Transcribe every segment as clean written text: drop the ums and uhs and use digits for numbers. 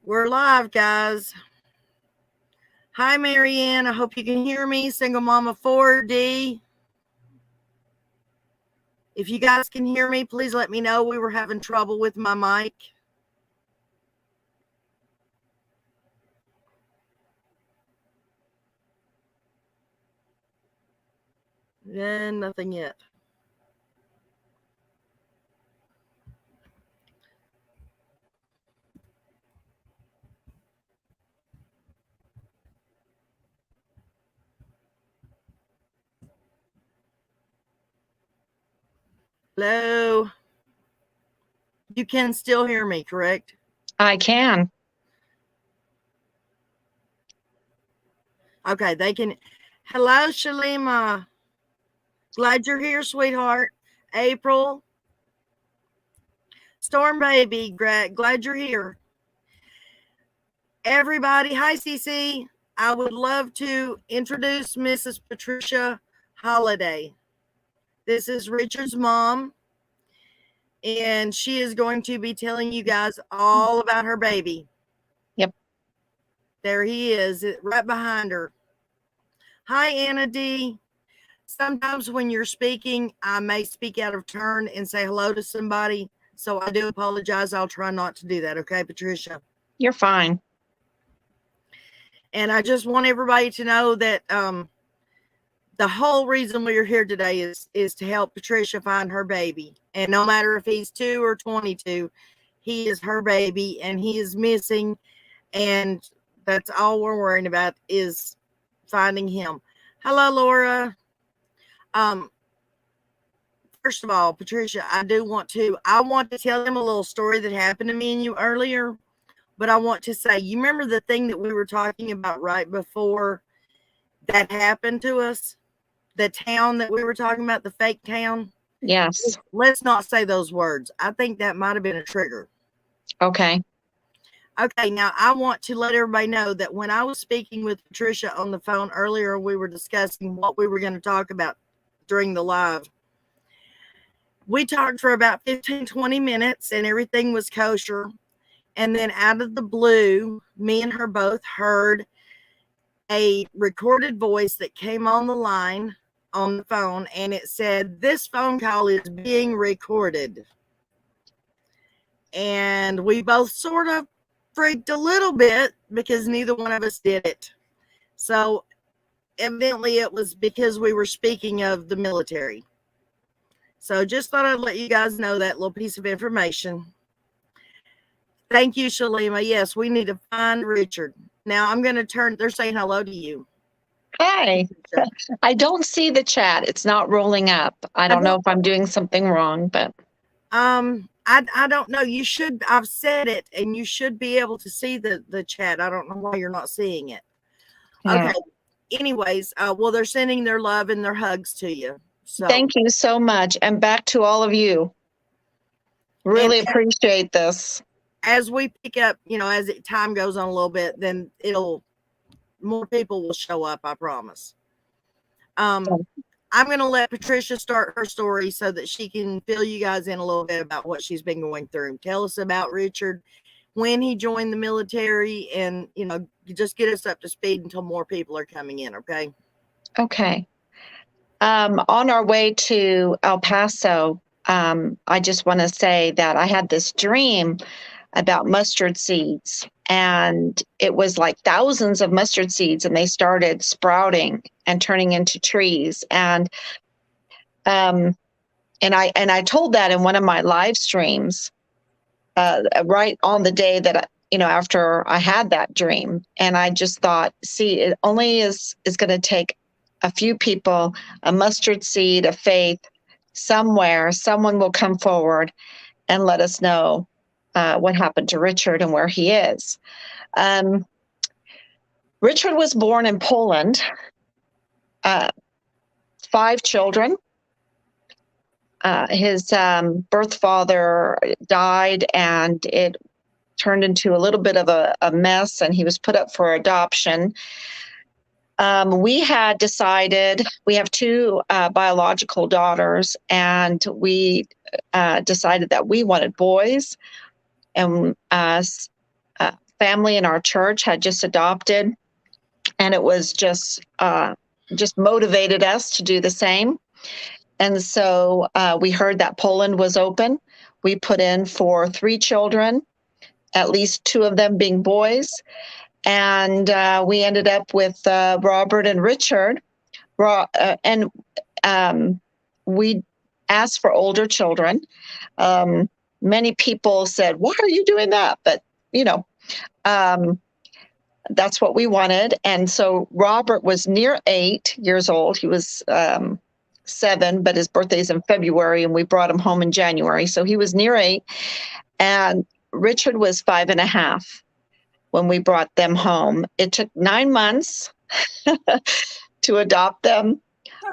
We're live, guys. Hi, Marianne. I hope you can hear me. Single Mama 4D. If you guys can hear me, please let me know. We were having trouble with my mic. And nothing yet. Hello. You can still hear me, correct? I can. Okay, they can. Hello, Shalima. Glad you're here, sweetheart. April. Storm Baby, glad you're here. Everybody, hi, Cece. I would love to introduce Mrs. Patricia Halliday. This is Richard's mom, and she is going to be telling you guys all about her baby. Yep. There he is, right behind her. Hi, Anna D. Sometimes when you're speaking, I may speak out of turn and say hello to somebody, so I do apologize. I'll try not to do that, okay, Patricia? You're fine. And I just want everybody to know that the whole reason we're here today is to help Patricia find her baby. And no matter if he's 2 or 22, he is her baby and he is missing. And that's all we're worrying about is finding him. Hello, Laura. First of all, Patricia, I want to tell them a little story that happened to me and you earlier. But I want to say, you remember the thing that we were talking about right before that happened to us? The town that we were talking about, the fake town? Yes. Let's not say those words. I think that might have been a trigger. Okay. Okay, now I want to let everybody know that when I was speaking with Patricia on the phone earlier, we were discussing what we were going to talk about during the live. We talked for about 15, 20 minutes and everything was kosher. And then out of the blue, me and her both heard a recorded voice that came on the line on the phone, and it said, "This phone call is being recorded." And we both sort of freaked a little bit because neither one of us did it. So evidently it was because we were speaking of the military. So just thought I'd let you guys know that little piece of information. Thank you, Shalima. Yes, we need to find Richard. Now I'm going to turn, they're saying hello to you. Hi. I don't see the chat. It's not rolling up. I don't know if I'm doing something wrong, but. I don't know. You should, I've said it and you should be able to see the chat. I don't know why you're not seeing it. Okay. Anyways, well, they're sending their love and their hugs to you. So thank you so much. And back to all of you. Really appreciate this. As we pick up, as time goes on a little bit, then more people will show up. I promise. I'm going to let Patricia start her story so that she can fill you guys in a little bit about what she's been going through. Tell us about Richard, when he joined the military, and, just get us up to speed until more people are coming in. Okay. Okay. On our way to El Paso, I just want to say that I had this dream about mustard seeds, and it was like thousands of mustard seeds, and they started sprouting and turning into trees. And I told that in one of my live streams, right on the day that after I had that dream. And I just thought, see, it only is going to take a few people, a mustard seed of faith somewhere. Someone will come forward and let us know what happened to Richard and where he is. Richard was born in Poland, 5 children. His birth father died, and it turned into a little bit of a mess, and he was put up for adoption. We had decided, we have 2 biological daughters, and we decided that we wanted boys. And family in our church had just adopted, and it was just motivated us to do the same. And so we heard that Poland was open. We put in for 3 children, at least 2 of them being boys. And we ended up with Robert and Richard. And we asked for older children. Many people said, "Why are you doing that?" But, that's what we wanted. And so Robert was near 8 years old. He was 7, but his birthday's in February, and we brought him home in January. So he was near 8. And Richard was 5.5 when we brought them home. It took 9 months to adopt them.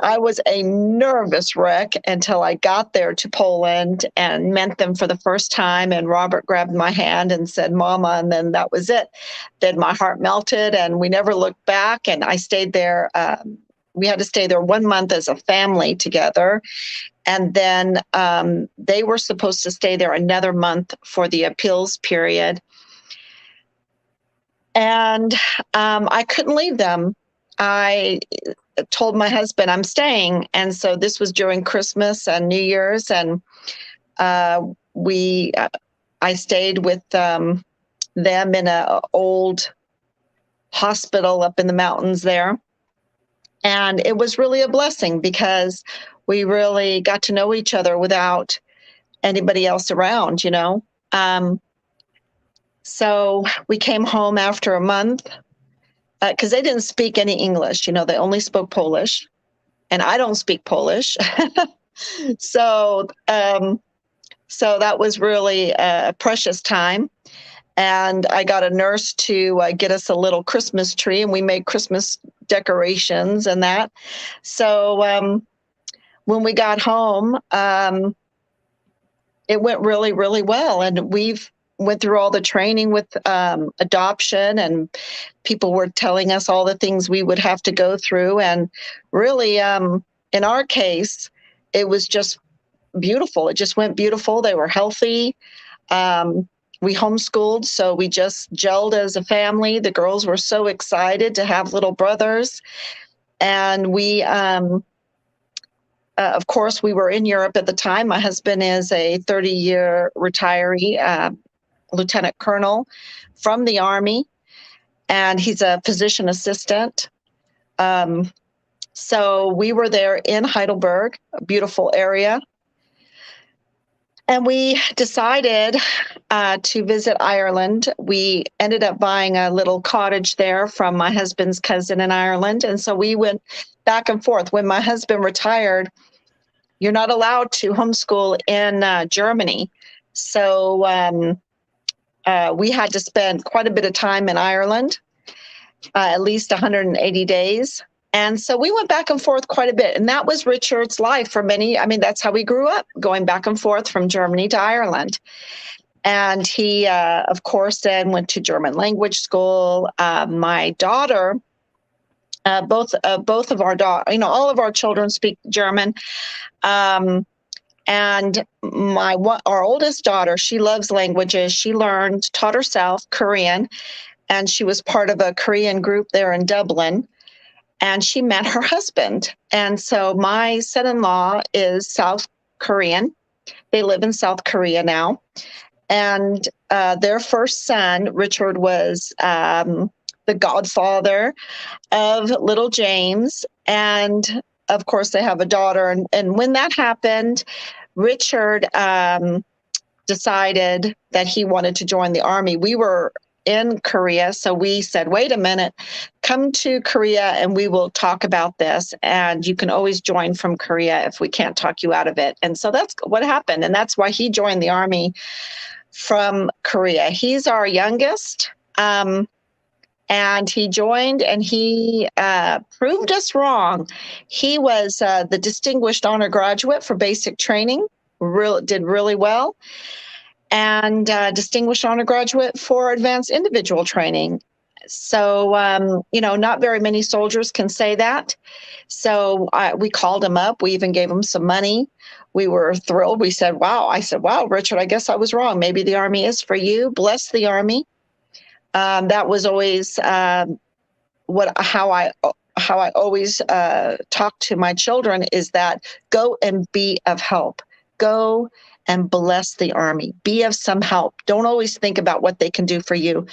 I was a nervous wreck until I got there to Poland and met them for the first time. And Robert grabbed my hand and said, "Mama," and then that was it. Then my heart melted, and we never looked back. And I stayed there. We had to stay there 1 month as a family together. And then they were supposed to stay there another month for the appeals period. And I couldn't leave them. I told my husband I'm staying. And so this was during Christmas and New Year's. And I stayed with them in an old hospital up in the mountains there. And it was really a blessing because we really got to know each other without anybody else around, So we came home after a month because they didn't speak any English. They only spoke Polish, and I don't speak Polish. So that was really a precious time. And I got a nurse to get us a little Christmas tree, and we made Christmas decorations and that. So when we got home, it went really, really well. And we've went through all the training with adoption, and people were telling us all the things we would have to go through. And really, in our case, it was just beautiful. It just went beautiful. They were healthy. We homeschooled, so we just gelled as a family. The girls were so excited to have little brothers. And we, of course, we were in Europe at the time. My husband is a 30-year retiree, lieutenant colonel from the Army, and he's a physician assistant. So we were there in Heidelberg, a beautiful area. And we decided to visit Ireland. We ended up buying a little cottage there from my husband's cousin in Ireland. And so we went back and forth. When my husband retired, you're not allowed to homeschool in Germany. So we had to spend quite a bit of time in Ireland, at least 180 days. And so we went back and forth quite a bit. And that was Richard's life for many. That's how we grew up, going back and forth from Germany to Ireland. And he, of course, then went to German language school. My daughter, both of our daughters, all of our children speak German. And our oldest daughter, she loves languages. She taught herself Korean, and she was part of a Korean group there in Dublin. And she met her husband. And so my son-in-law is South Korean. They live in South Korea now. And their first son, Richard, was the godfather of little James. And of course, they have a daughter. And when that happened, Richard decided that he wanted to join the Army. We were in Korea, so we said, wait a minute, come to Korea and we will talk about this. And you can always join from Korea if we can't talk you out of it. And so that's what happened. And that's why he joined the Army from Korea. He's our youngest. And he joined, and he proved us wrong. He was the Distinguished Honor Graduate for basic training, did really well, and Distinguished Honor Graduate for advanced individual training. So, not very many soldiers can say that. So we called him up. We even gave him some money. We were thrilled. We said, wow. I said, wow, Richard, I guess I was wrong. Maybe the Army is for you. Bless the Army. That was always how I always talk to my children, is that go and be of help. Go and bless the Army. Be of some help. Don't always think about what they can do for you.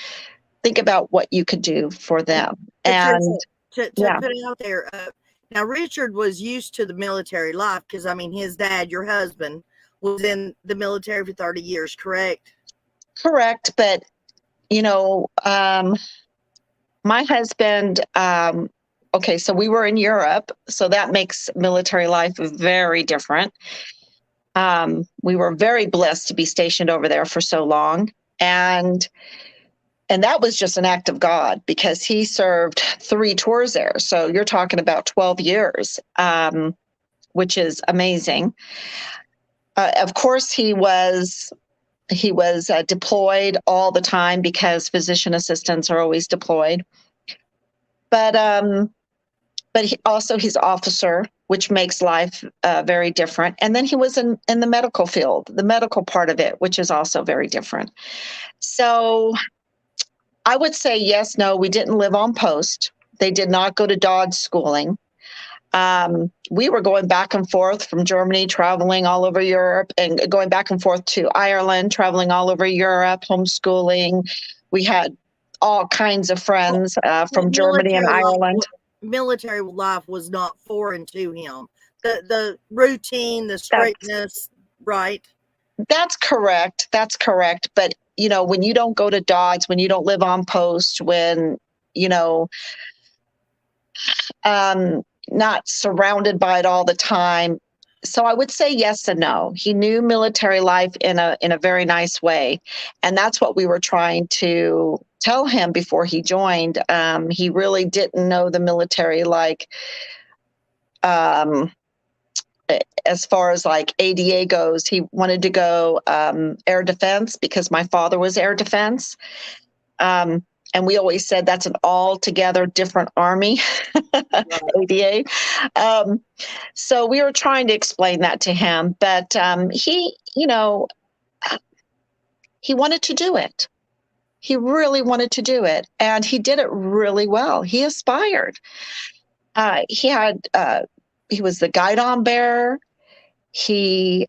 Think about what you could do for them. Patricia, And to yeah, put it out there, now Richard was used to the military life because, I mean, his dad, your husband, was in the military for 30 years, correct? correct. But, my husband, okay, so we were in Europe, so that makes military life very different. We were very blessed to be stationed over there for so long. And that was just an act of God, because he served 3 tours there. So you're talking about 12 years, which is amazing. Of course, he was deployed all the time, because physician assistants are always deployed. But he's officer, which makes life very different. And then he was in the medical field, the medical part of it, which is also very different. So I would say yes, no, we didn't live on post. They did not go to Dodge schooling. We were going back and forth from Germany, traveling all over Europe, and going back and forth to Ireland, traveling all over Europe, homeschooling. We had all kinds of friends from Germany and Ireland. Military life was not foreign to him. The routine, the straightness, right? That's correct. That's correct. But, when you don't go to Dodge, when you don't live on post, when, not surrounded by it all the time. So I would say yes and no. He knew military life in a very nice way. And that's what we were trying to tell him before he joined. He really didn't know the military like, as far as like ADA goes. He wanted to go air defense, because my father was air defense. And we always said that's an altogether different Army, ADA. So we were trying to explain that to him, but he wanted to do it. He really wanted to do it, and he did it really well. He aspired. He was the guidon bearer. The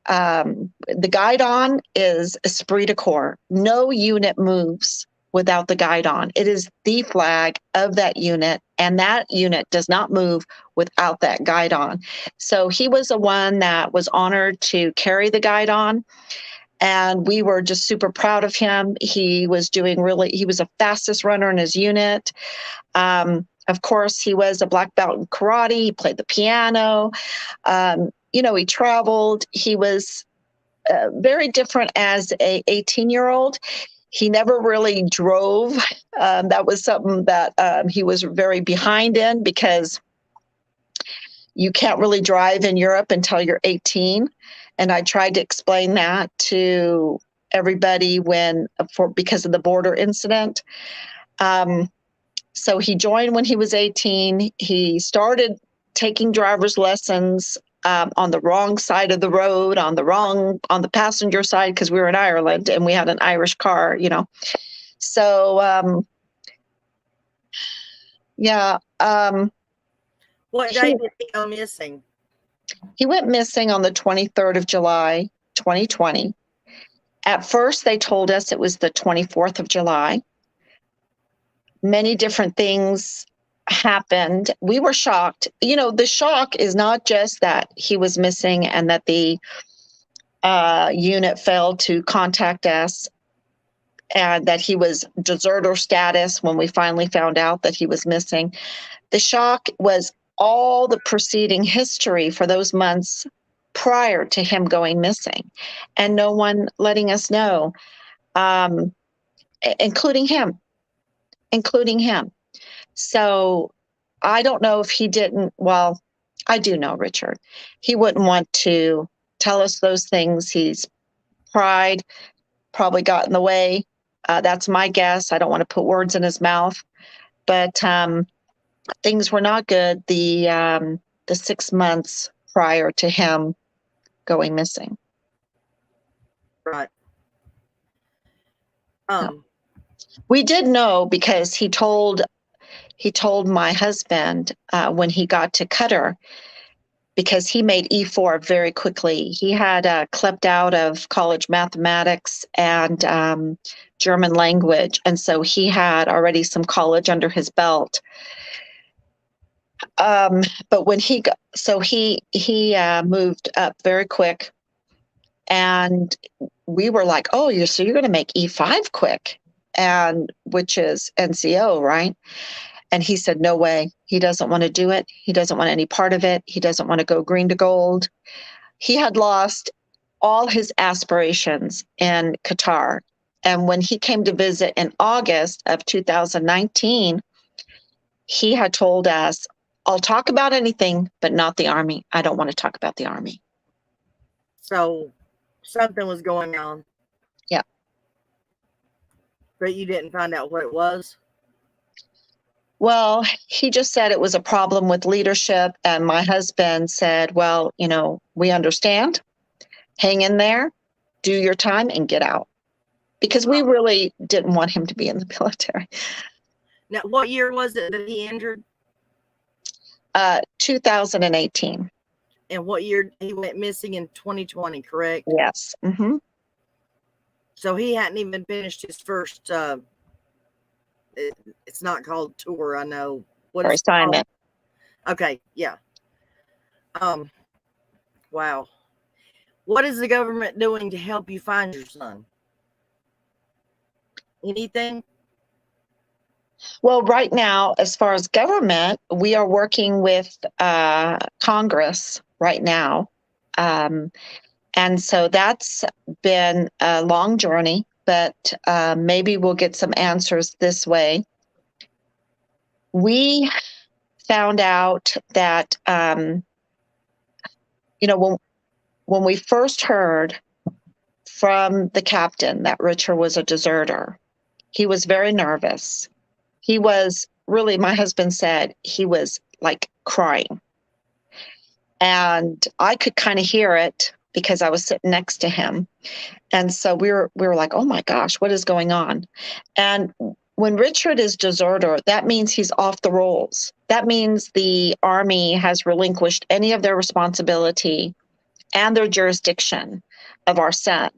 guidon is esprit de corps. No unit moves without the guidon. It is the flag of that unit, and that unit does not move without that guidon. So he was the one that was honored to carry the guidon, and we were just super proud of him. He was the fastest runner in his unit. Of course, he was a black belt in karate. He played the piano. He traveled. He was very different as a 18-year-old. He never really drove. That was something that he was very behind in, because you can't really drive in Europe until you're 18. And I tried to explain that to everybody because of the border incident. So he joined when he was 18. He started taking driver's lessons on the wrong side of the road, on the passenger side, because we were in Ireland and we had an Irish car, So, yeah. What day did he go missing? He went missing on the 23rd of July, 2020. At first, they told us it was the 24th of July. Many different things happened. We were shocked. The shock is not just that he was missing and that the unit failed to contact us, and that he was deserter status when we finally found out that he was missing. The shock was all the preceding history for those months prior to him going missing, and no one letting us know, including him. So I don't know if he didn't. Well, I do know Richard. He wouldn't want to tell us those things. His pride probably got in the way. That's my guess. I don't want to put words in his mouth, but things were not good the 6 months prior to him going missing. Right. We did know because he told my husband when he got to Qatar, because he made E4 very quickly. He had clept out of college mathematics and German language, and so he had already some college under his belt. But when he moved up very quick, and we were like, "Oh, you're going to make E5 quick," and which is NCO, right? And he said, no way. He doesn't want to do it. He doesn't want any part of it. He doesn't want to go green to gold. He had lost all his aspirations in Qatar. And when he came to visit in August of 2019, he had told us, I'll talk about anything, but not the Army. I don't want to talk about the Army. So something was going on. Yeah. But you didn't find out what it was? Well, he just said it was a problem with leadership. And my husband said, well, we understand. Hang in there, do your time, and get out. Because we really didn't want him to be in the military. Now, what year was it that he injured? 2018. And what year he went missing? In 2020, correct? Yes. Mm-hmm. So he hadn't even finished his first, it's not called tour, I know. What is assignment. Okay, yeah. Wow. What is the government doing to help you find your son? Anything? Well, right now, as far as government, we are working with Congress right now. And so that's been a long journey, but maybe we'll get some answers this way. We found out that, when we first heard from the captain that Richard was a deserter, he was very nervous. He was really, my husband said, he was like crying. And I could kind of hear it because I was sitting next to him. And so we were like, oh my gosh, what is going on? And when Richard is deserter, that means he's off the rolls. That means the Army has relinquished any of their responsibility and their jurisdiction of our son.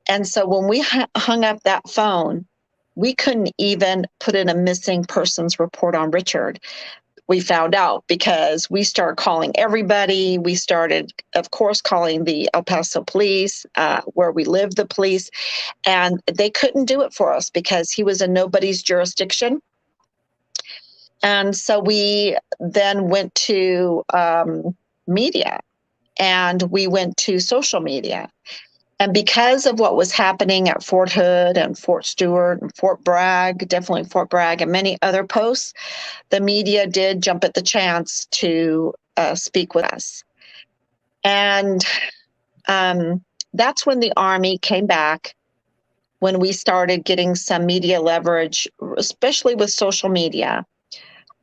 And so when we hung up that phone, we couldn't even put in a missing persons report on Richard. We found out because we started calling everybody. We started, of course, calling the El Paso police, where we live, the police, and they couldn't do it for us because he was in nobody's jurisdiction. And so we then went to media, and we went to social media. And because of what was happening at Fort Hood and Fort Stewart and Fort Bragg, definitely Fort Bragg, and many other posts, the media did jump at the chance to speak with us. And that's when the Army came back, when we started getting some media leverage, especially with social media.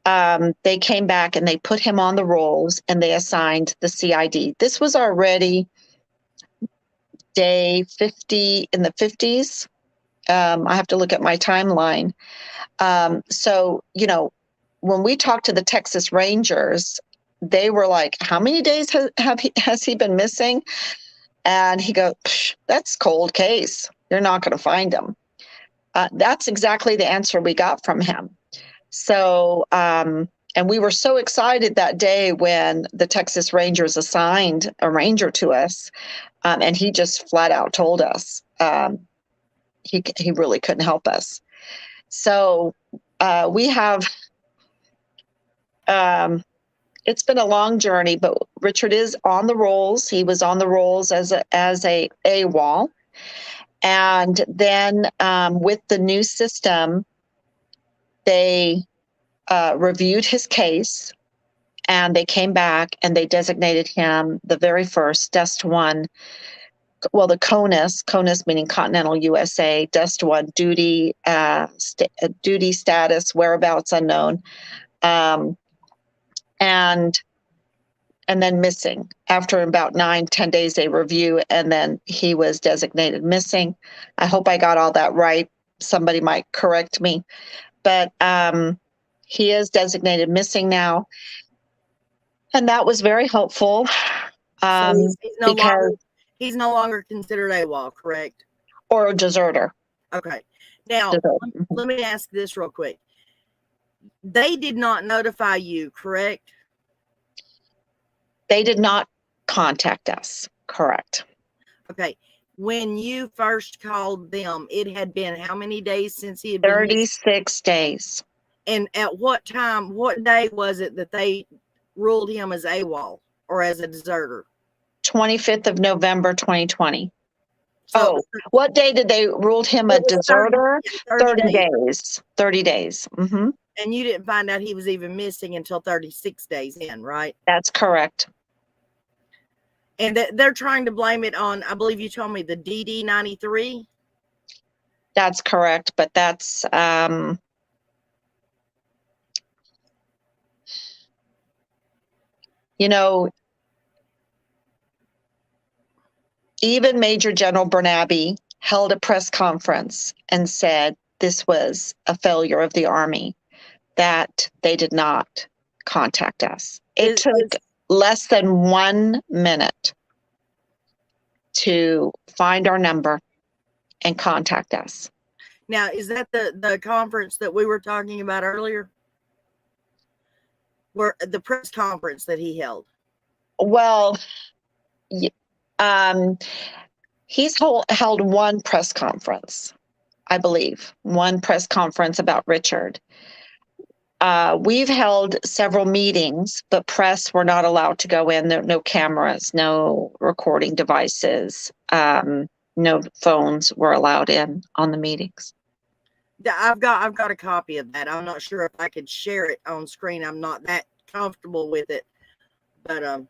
They came back and they put him on the rolls and they assigned the CID. This was already day 50 in the 50s. I have to look at my timeline. So, when we talked to the Texas Rangers, they were like, how many days has he been missing? And he goes, that's cold case. You're not going to find him. That's exactly the answer we got from him. So, and we were so excited that day when the Texas Rangers assigned a ranger to us. And he just flat out told us he really couldn't help us. So we have, it's been a long journey, but Richard is on the rolls. He was on the rolls as a AWOL. And then with the new system, they reviewed his case, and they came back and they designated him the very first Dust 1, well, the CONUS meaning Continental USA, Dust 1, duty status, whereabouts unknown, and then missing. After about 9-10 days, they review, and then he was designated missing. I hope I got all that right. somebody might correct me, but he is designated missing now. And that was very helpful. So Because he's no longer considered AWOL, correct? Or a deserter. Okay. Now, let me ask this real quick. They did not notify you, correct? They did not contact us, correct. Okay. When you first called them, it had been how many days since he had been 36 days. And at what time, what day was it that they ruled him as AWOL or as a deserter? 25th of November, 2020. So what day did they ruled him a deserter? 30 days. 30 days. Mm-hmm. And you didn't find out he was even missing until 36 days in, right? That's correct. And they're trying to blame it on, I believe you told me, the DD-93? That's correct, but that's you know, even Major General Bernabe held a press conference and said this was a failure of the Army, that they did not contact us. It took less than 1 minute to find our number and contact us. Now, is that the conference that we were talking about earlier? Where the press conference that he held? Well, he's held one press conference, I believe, one press conference about Richard. We've held several meetings, but press were not allowed to go in. No cameras, no recording devices, no phones were allowed in on the meetings. I've got a copy of that. I'm not sure if I could share it on screen. I'm not that comfortable with it, but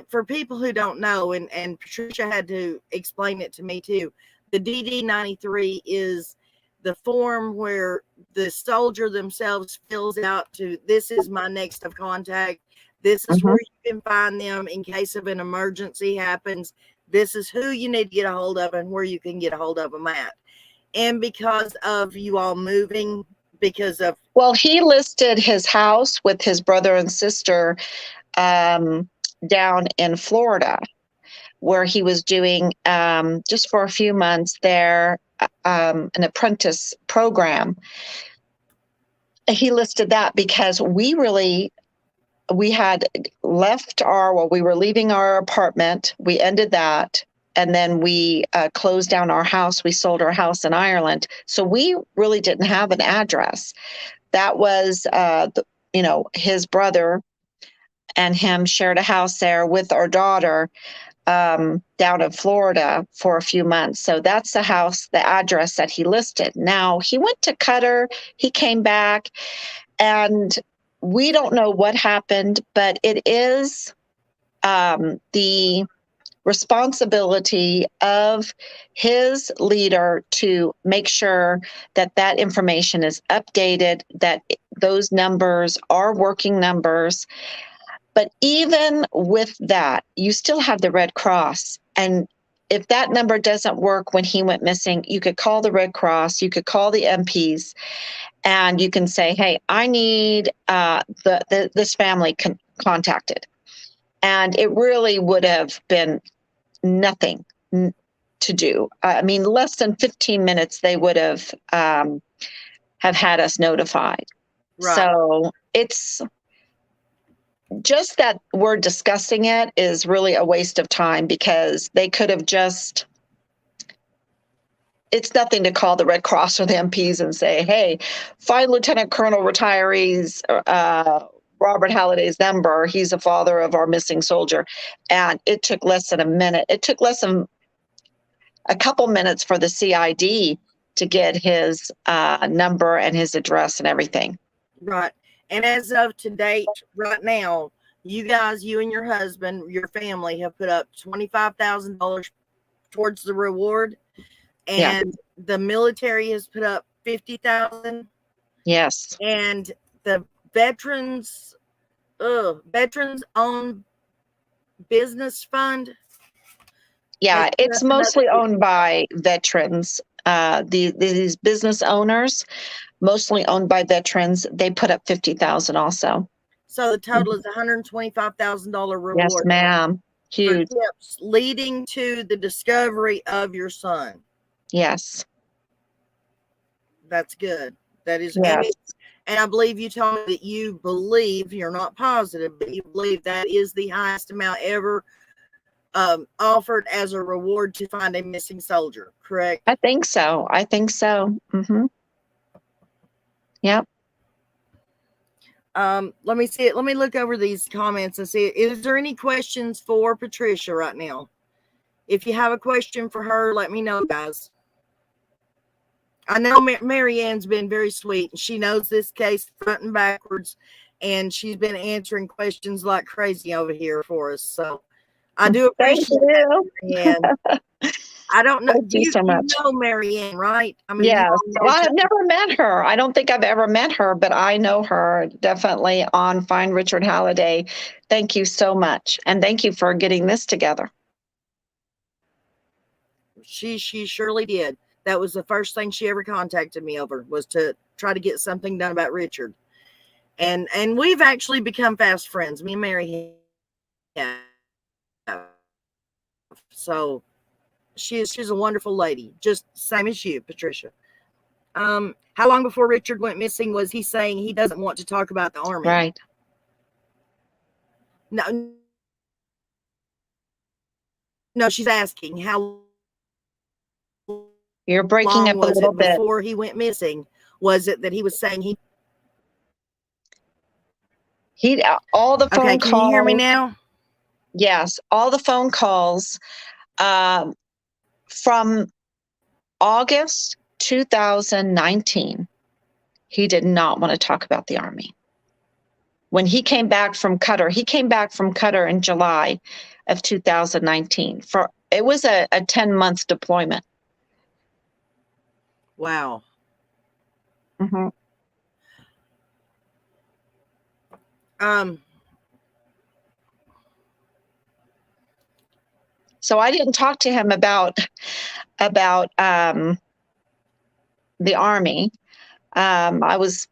for people who don't know, and Patricia had to explain it to me too, the DD-93 is the form where the soldier themselves fills out to, this is my next of contact. This is where you can find them in case of an emergency happens. This is who you need to get a hold of and where you can get a hold of them at. And because of you all moving, well, he listed his house with his brother and sister down in Florida, where he was doing just for a few months there an apprentice program. He listed that because we had left we were leaving our apartment. We ended that. And then we closed down our house. We sold our house in Ireland. So we really didn't have an address. That was, his brother and him shared a house there with our daughter down in Florida for a few months. So that's the house, the address that he listed. Now, he went to Qatar. He came back, and we don't know what happened, but it is the responsibility of his leader to make sure that that information is updated, that those numbers are working numbers. But even with that, you still have the Red Cross. And if that number doesn't work when he went missing, you could call the Red Cross, you could call the MPs, and you can say, hey, I need this family contacted. And it really would have been nothing to do. I mean, less than 15 minutes, they would have had us notified. Right. So it's just that we're discussing it is really a waste of time, because they could have just, it's nothing to call the Red Cross or the MPs and say, hey, find Lieutenant Colonel retirees, Robert Halliday's number. He's the father of our missing soldier. And it took less than a minute. It took less than a couple minutes for the CID to get his number and his address and everything. Right. And as of to date, right now, you guys, you and your husband, your family have put up $25,000 towards the reward. And the military has put up $50,000. Yes. And the veterans owned business fund. Yeah, it's mostly owned by veterans. These business owners, mostly owned by veterans, they put up 50,000 also. So the total is $125,000 Yes, reward ma'am. for Huge. tips leading to the discovery of your son. Yes. That's good. That is, Yes. and I believe you told me that you believe, you're not positive, but you believe that is the highest amount ever offered as a reward to find a missing soldier, correct? I think so. I think so. Yep. Let me see it. Let me look over these comments and see. Is there any questions for Patricia right now? If you have a question for her, let me know, guys. I know Mary Ann's been very sweet, and she knows this case front and backwards, and she's been answering questions like crazy over here for us. So I do Thank appreciate you. that, Mary Ann. I don't know. Thank you so much. You know Mary Ann, right? I mean, Yes. you know Well, I've never met her. I don't think I've ever met her, but I know her definitely on Find Richard Halliday. Thank you so much. And thank you for getting this together. she surely did. That was the first thing she ever contacted me over, was to try to get something done about Richard. And we've actually become fast friends, me and Mary have. So she's a wonderful lady, just same as you, Patricia. How long before Richard went missing was he saying he doesn't want to talk about the Army? Right. No, she's asking how You're breaking long up a was little it bit. before he went missing? Was it that he was saying he all the phone okay, calls. can you hear me now? Yes, all the phone calls from August 2019. He did not want to talk about the Army. When he came back from Qatar in July of 2019. It was a 10-month deployment. Wow. Mm-hmm. So I didn't talk to him about the Army. I was,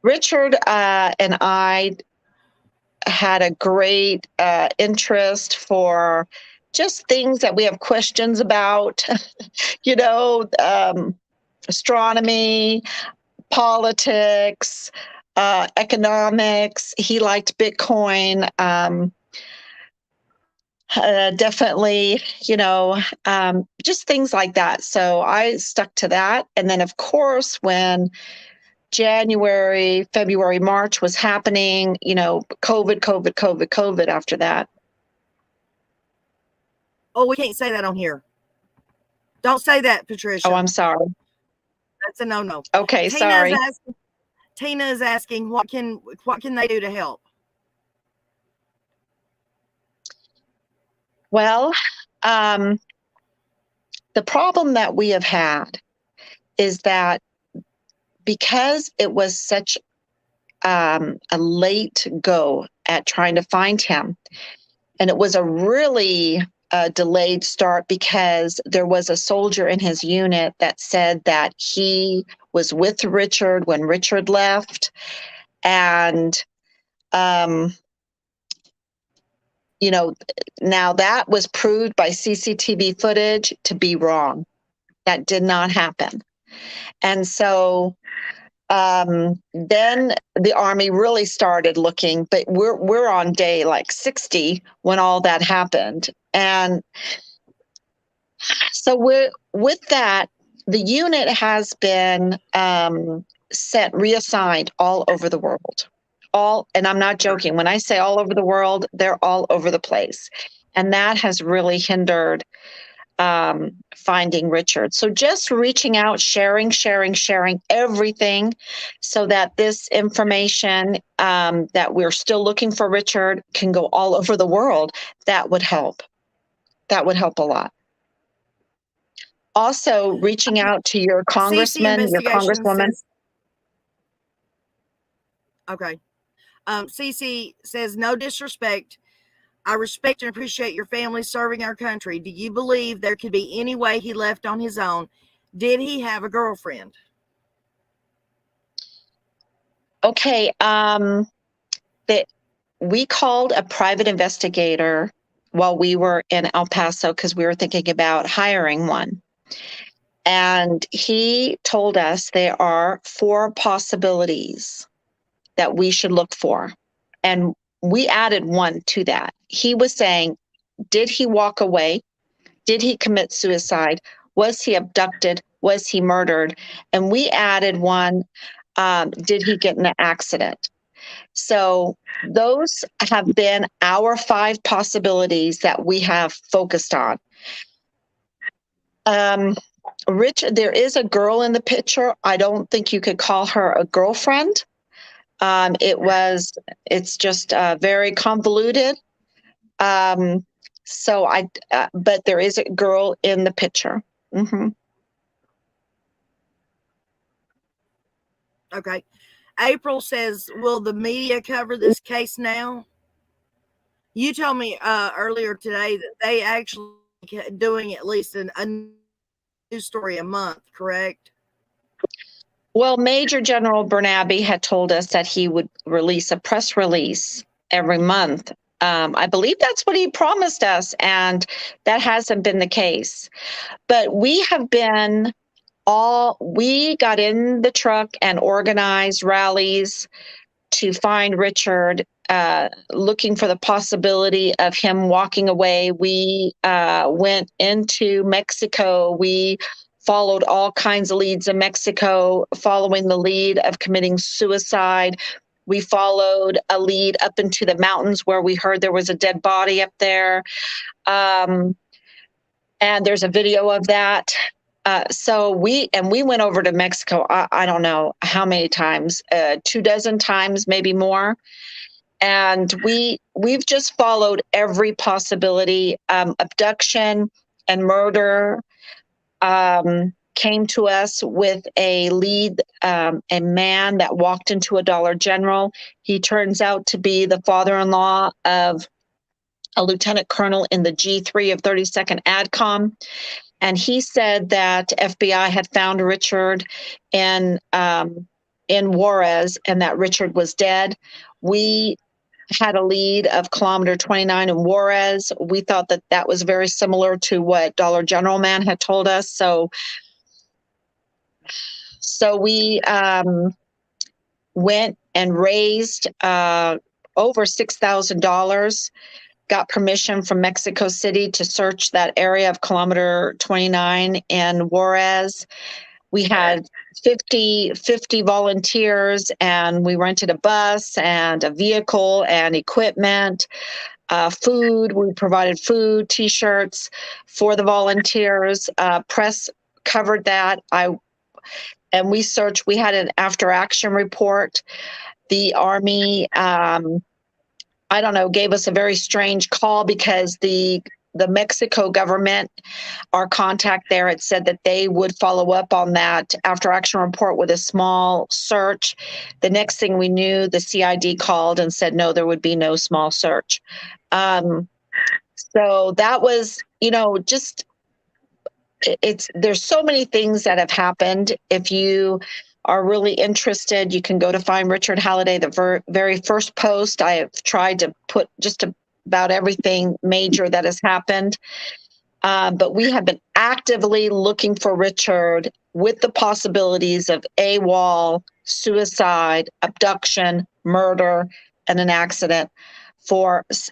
Richard and I had a great interest for just things that we have questions about, astronomy, politics, economics. He liked Bitcoin. Definitely, just things like that. So I stuck to that. And then, of course, when January, February, March was happening, COVID after that. Oh, we can't say that on here. Don't say that, Patricia. Oh, I'm sorry. That's a no-no. Okay, sorry. Tina is asking what can they do to help? Well, the problem that we have had is that because it was such a late go at trying to find him, and it was a really delayed start because there was a soldier in his unit that said that he was with Richard when Richard left. And, now that was proved by CCTV footage to be wrong. That did not happen. And so then the Army really started looking, but we're on day like 60 when all that happened. And so with that, the unit has been reassigned all over the world. And I'm not joking. When I say all over the world, they're all over the place. And that has really hindered finding Richard. So just reaching out, sharing everything so that this information that we're still looking for Richard can go all over the world, that would help. That would help a lot. Also, reaching out to your congressman, your congresswoman. Okay. CC says, no disrespect, I respect and appreciate your family serving our country. Do you believe there could be any way he left on his own? Did he have a girlfriend? Okay. That we called a private investigator while we were in El Paso because we were thinking about hiring one. And he told us there are 4 possibilities that we should look for. And we added one to that. He was saying, did he walk away? Did he commit suicide? Was he abducted? Was he murdered? And we added one, did he get in an accident? So those have been our 5 possibilities that we have focused on. Rich, there is a girl in the picture. I don't think you could call her a girlfriend. It's just very convoluted. But there is a girl in the picture. Mm-hmm. Okay. April says, will the media cover this case now? You told me earlier today that they actually doing at least a news story a month, correct? Well, Major General Bernabe had told us that he would release a press release every month. I believe that's what he promised us, and that hasn't been the case. But we got in the truck and organized rallies to find Richard, looking for the possibility of him walking away. We went into Mexico. We followed all kinds of leads in Mexico, following the lead of committing suicide. We followed a lead up into the mountains where we heard there was a dead body up there. And there's a video of that. So we went over to Mexico. I don't know how many times, 24 times, maybe more. And we've just followed every possibility. Abduction and murder came to us with a lead, a man that walked into a Dollar General. He turns out to be the father-in-law of a lieutenant colonel in the G3 of 32nd ADCOM. And he said that FBI had found Richard in Juarez and that Richard was dead. We had a lead of kilometer 29 in Juarez. We thought that that was very similar to what Dollar General man had told us. So we went and raised over $6,000. Got permission from Mexico City to search that area of kilometer 29 in Juarez. We had 50 volunteers, and we rented a bus and a vehicle and equipment, food. We provided food, T-shirts for the volunteers. Press covered that. And we searched. We had an after-action report. The Army, I don't know, gave us a very strange call because the Mexico government, our contact there, had said that they would follow up on that after action report with a small search. The next thing we knew, the CID called and said, no, there would be no small search. So that was, there's so many things that have happened. If you are really interested, you can go to Find Richard Halliday. The very first post, I have tried to put just about everything major that has happened. But we have been actively looking for Richard with the possibilities of AWOL, suicide, abduction, murder, and an accident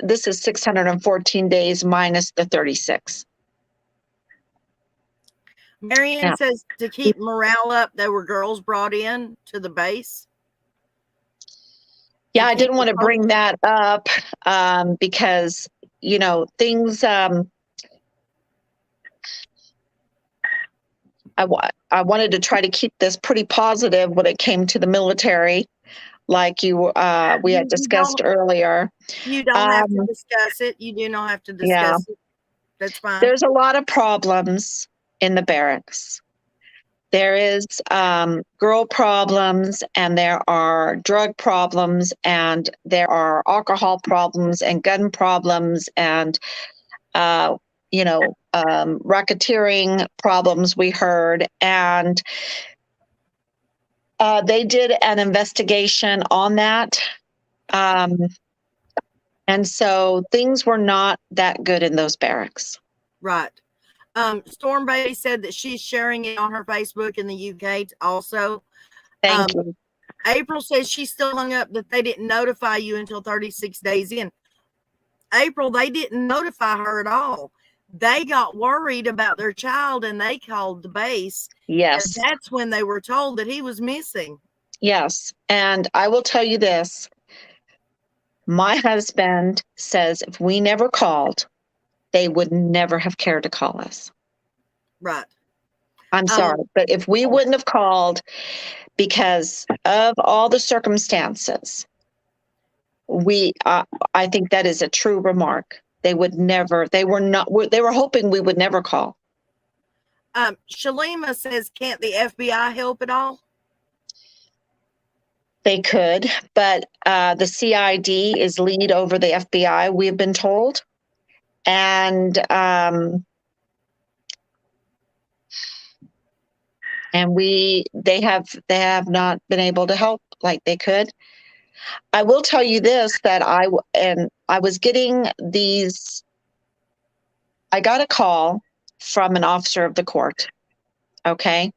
this is 614 days minus the 36. Marianne says to keep morale up, there were girls brought in to the base. Yeah, I didn't want to bring that up because, things, I wanted to try to keep this pretty positive when it came to the military, like we had discussed earlier. You don't have to discuss it. You do not have to discuss it. That's fine. There's a lot of problems in the barracks. There is girl problems, and there are drug problems, and there are alcohol problems, and gun problems, and racketeering problems. We heard, and they did an investigation on that, and so things were not that good in those barracks. Right. Storm Baby said that she's sharing it on her Facebook in the UK also. Thank you. April says she's still hung up that they didn't notify you until 36 days in. April, they didn't notify her at all. They got worried about their child and they called the base. Yes. And that's when they were told that he was missing. Yes. And I will tell you this. My husband says if we never called, they would never have cared to call us. Right. I'm sorry, but if we wouldn't have called because of all the circumstances, I think that is a true remark. They were hoping we would never call. Shalima says, can't the FBI help at all? They could, but the CID is lead over the FBI, we've been told. And they have not been able to help like they could. I will tell you this, that I was getting these. I got a call from an officer of the court. Okay.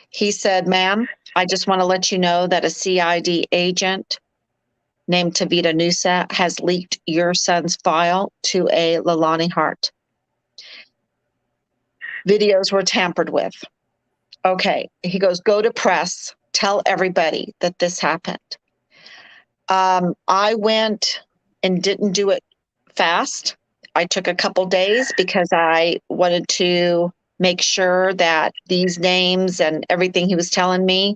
He said, ma'am, I just want to let you know that a CID agent named Tavita Nusa has leaked your son's file to a Lalani Hart. Videos were tampered with. Okay. He goes, go to press, tell everybody that this happened. I went and didn't do it fast. I took a couple days because I wanted to make sure that these names and everything he was telling me,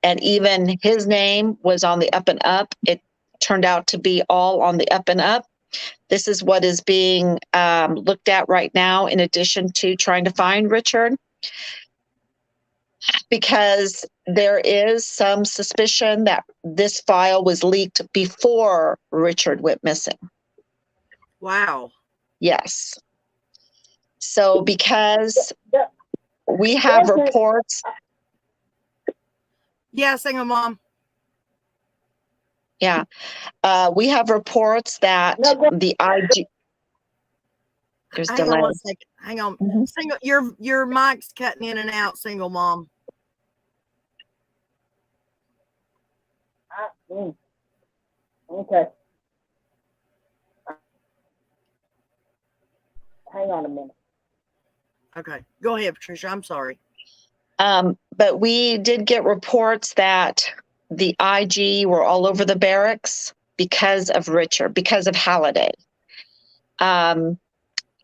and even his name was on the up and up. It turned out to be all on the up and up. This is what is being looked at right now, in addition to trying to find Richard, because there is some suspicion that this file was leaked before Richard went missing. Wow. Yes. So because we have reports. Yeah, single mom. Yeah. We have reports that the IG. There's Hang delay. on 1 second. Hang on. Mm-hmm. Your mic's cutting in and out, single mom. Okay. Hang on a minute. Okay. Go ahead, Patricia. I'm sorry. But we did get reports that the IG were all over the barracks because of Richard, because of Halliday.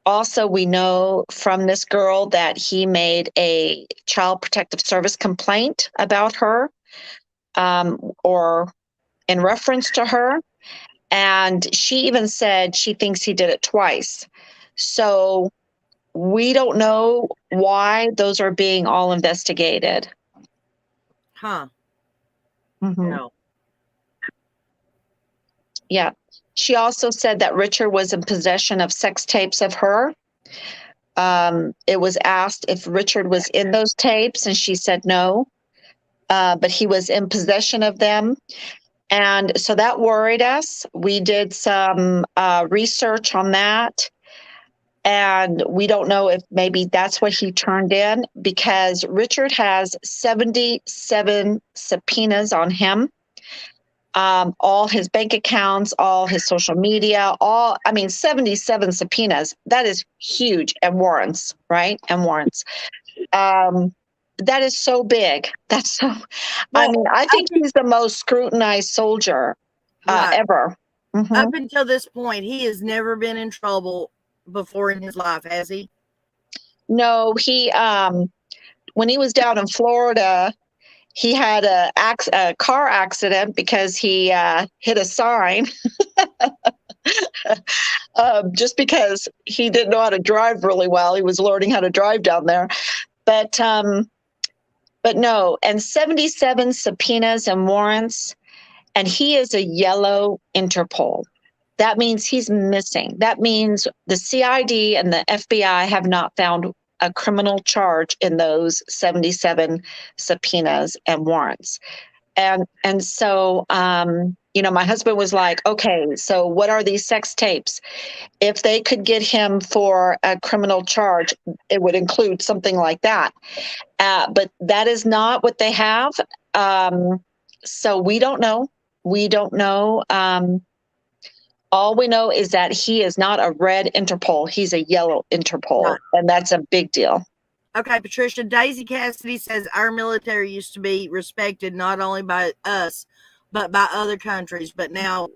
Also, we know from this girl that he made a child protective service complaint about her, or in reference to her. And she even said she thinks he did it twice. So we don't know why those are being all investigated. Huh. Mm-hmm. No. Yeah. She also said that Richard was in possession of sex tapes of her. It was asked if Richard was in those tapes, and she said no, but he was in possession of them. And so that worried us. We did some research on that. And we don't know if maybe that's what he turned in, because Richard has 77 subpoenas on him. All his bank accounts, all his social media, 77 subpoenas. That is huge. And warrants, right? And warrants. That is so big. That's so, I think he's the most scrutinized soldier ever. Mm-hmm. Up until this point, he has never been in trouble before in his life, has he? No, he, when he was down in Florida, he had a car accident because he hit a sign. Just because he didn't know how to drive really well. He was learning how to drive down there. But But no, and 77 subpoenas and warrants, and he is a yellow Interpol. That means he's missing. That means the CID and the FBI have not found a criminal charge in those 77 subpoenas and warrants. And so, my husband was like, okay, so what are these sex tapes? If they could get him for a criminal charge, it would include something like that. But that is not what they have. So we don't know. We don't know. All we know is that he is not a red Interpol. He's a yellow Interpol. Right. And that's a big deal. Okay, Patricia, Daisy Cassidy says our military used to be respected not only by us, but by other countries, but now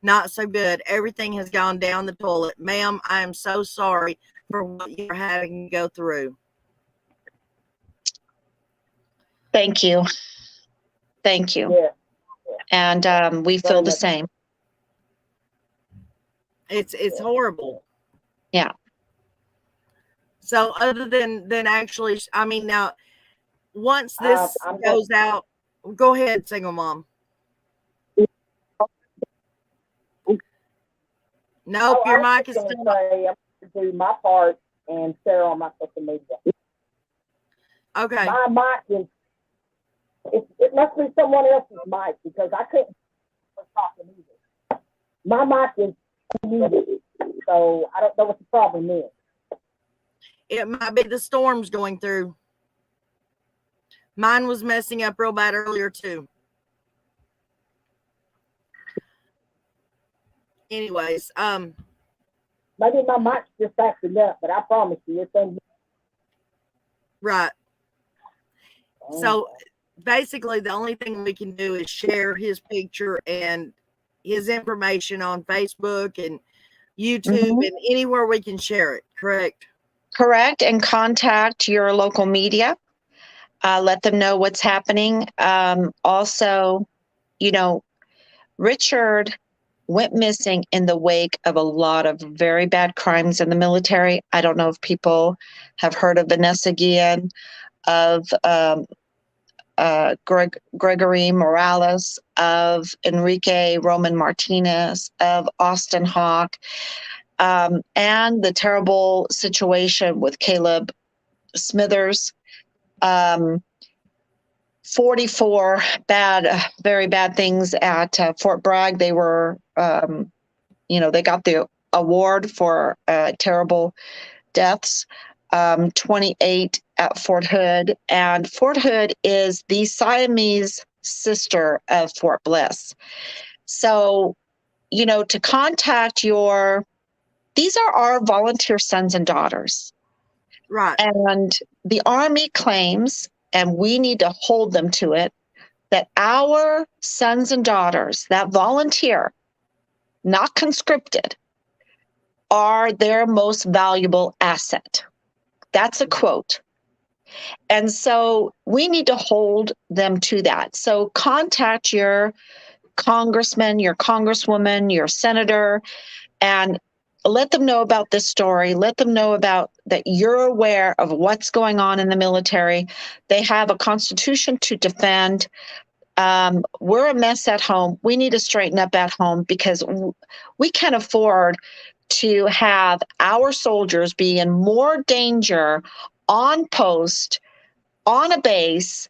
not so good. Everything has gone down the toilet. Ma'am, I am so sorry for what you're having to go through. Thank you. Thank you. Yeah. And we feel the same. It's horrible. Yeah. So other than actually, I mean, now, once this goes out, go ahead, single mom. Nope, your mic is still. I'm going to do my part and share on my social media. Okay. My mic is, it must be someone else's mic because I couldn't talk either. My mic is muted, so I don't know what the problem is. It might be the storms going through. Mine was messing up real bad earlier too. Anyways, maybe my mic's just acting up, but I promise you it's on. Right. So basically the only thing we can do is share his picture and his information on Facebook and YouTube and anywhere we can share it, correct? Correct. And contact your local media. Let them know what's happening. Also, Richard went missing in the wake of a lot of very bad crimes in the military. I don't know if people have heard of Vanessa Guillen, of Gregory Morales, of Enrique Roman Martinez, of Austin Hawk, and the terrible situation with Caleb Smithers. 44 very bad things at Fort Bragg. They were, they got the award for terrible deaths. 28 at Fort Hood. And Fort Hood is the Siamese sister of Fort Bliss. So, to contact these are our volunteer sons and daughters. Right. And the Army claims, and we need to hold them to it, that our sons and daughters that volunteer, not conscripted, are their most valuable asset. That's a quote. And so we need to hold them to that. So contact your congressman, your congresswoman, your senator, and let them know about this story. Let them know about that you're aware of what's going on in the military. They have a constitution to defend. We're a mess at home. We need to straighten up at home because we can't afford to have our soldiers be in more danger on post, on a base,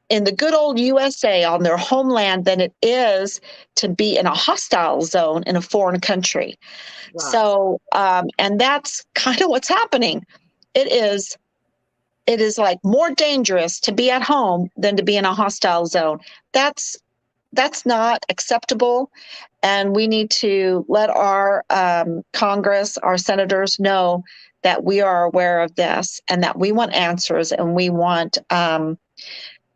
in the good old USA, on their homeland, than it is to be in a hostile zone in a foreign country. Wow. So, and that's kind of what's happening. It is like more dangerous to be at home than to be in a hostile zone. That's not acceptable. And we need to let our Congress, our senators know that we are aware of this and that we want answers, and we want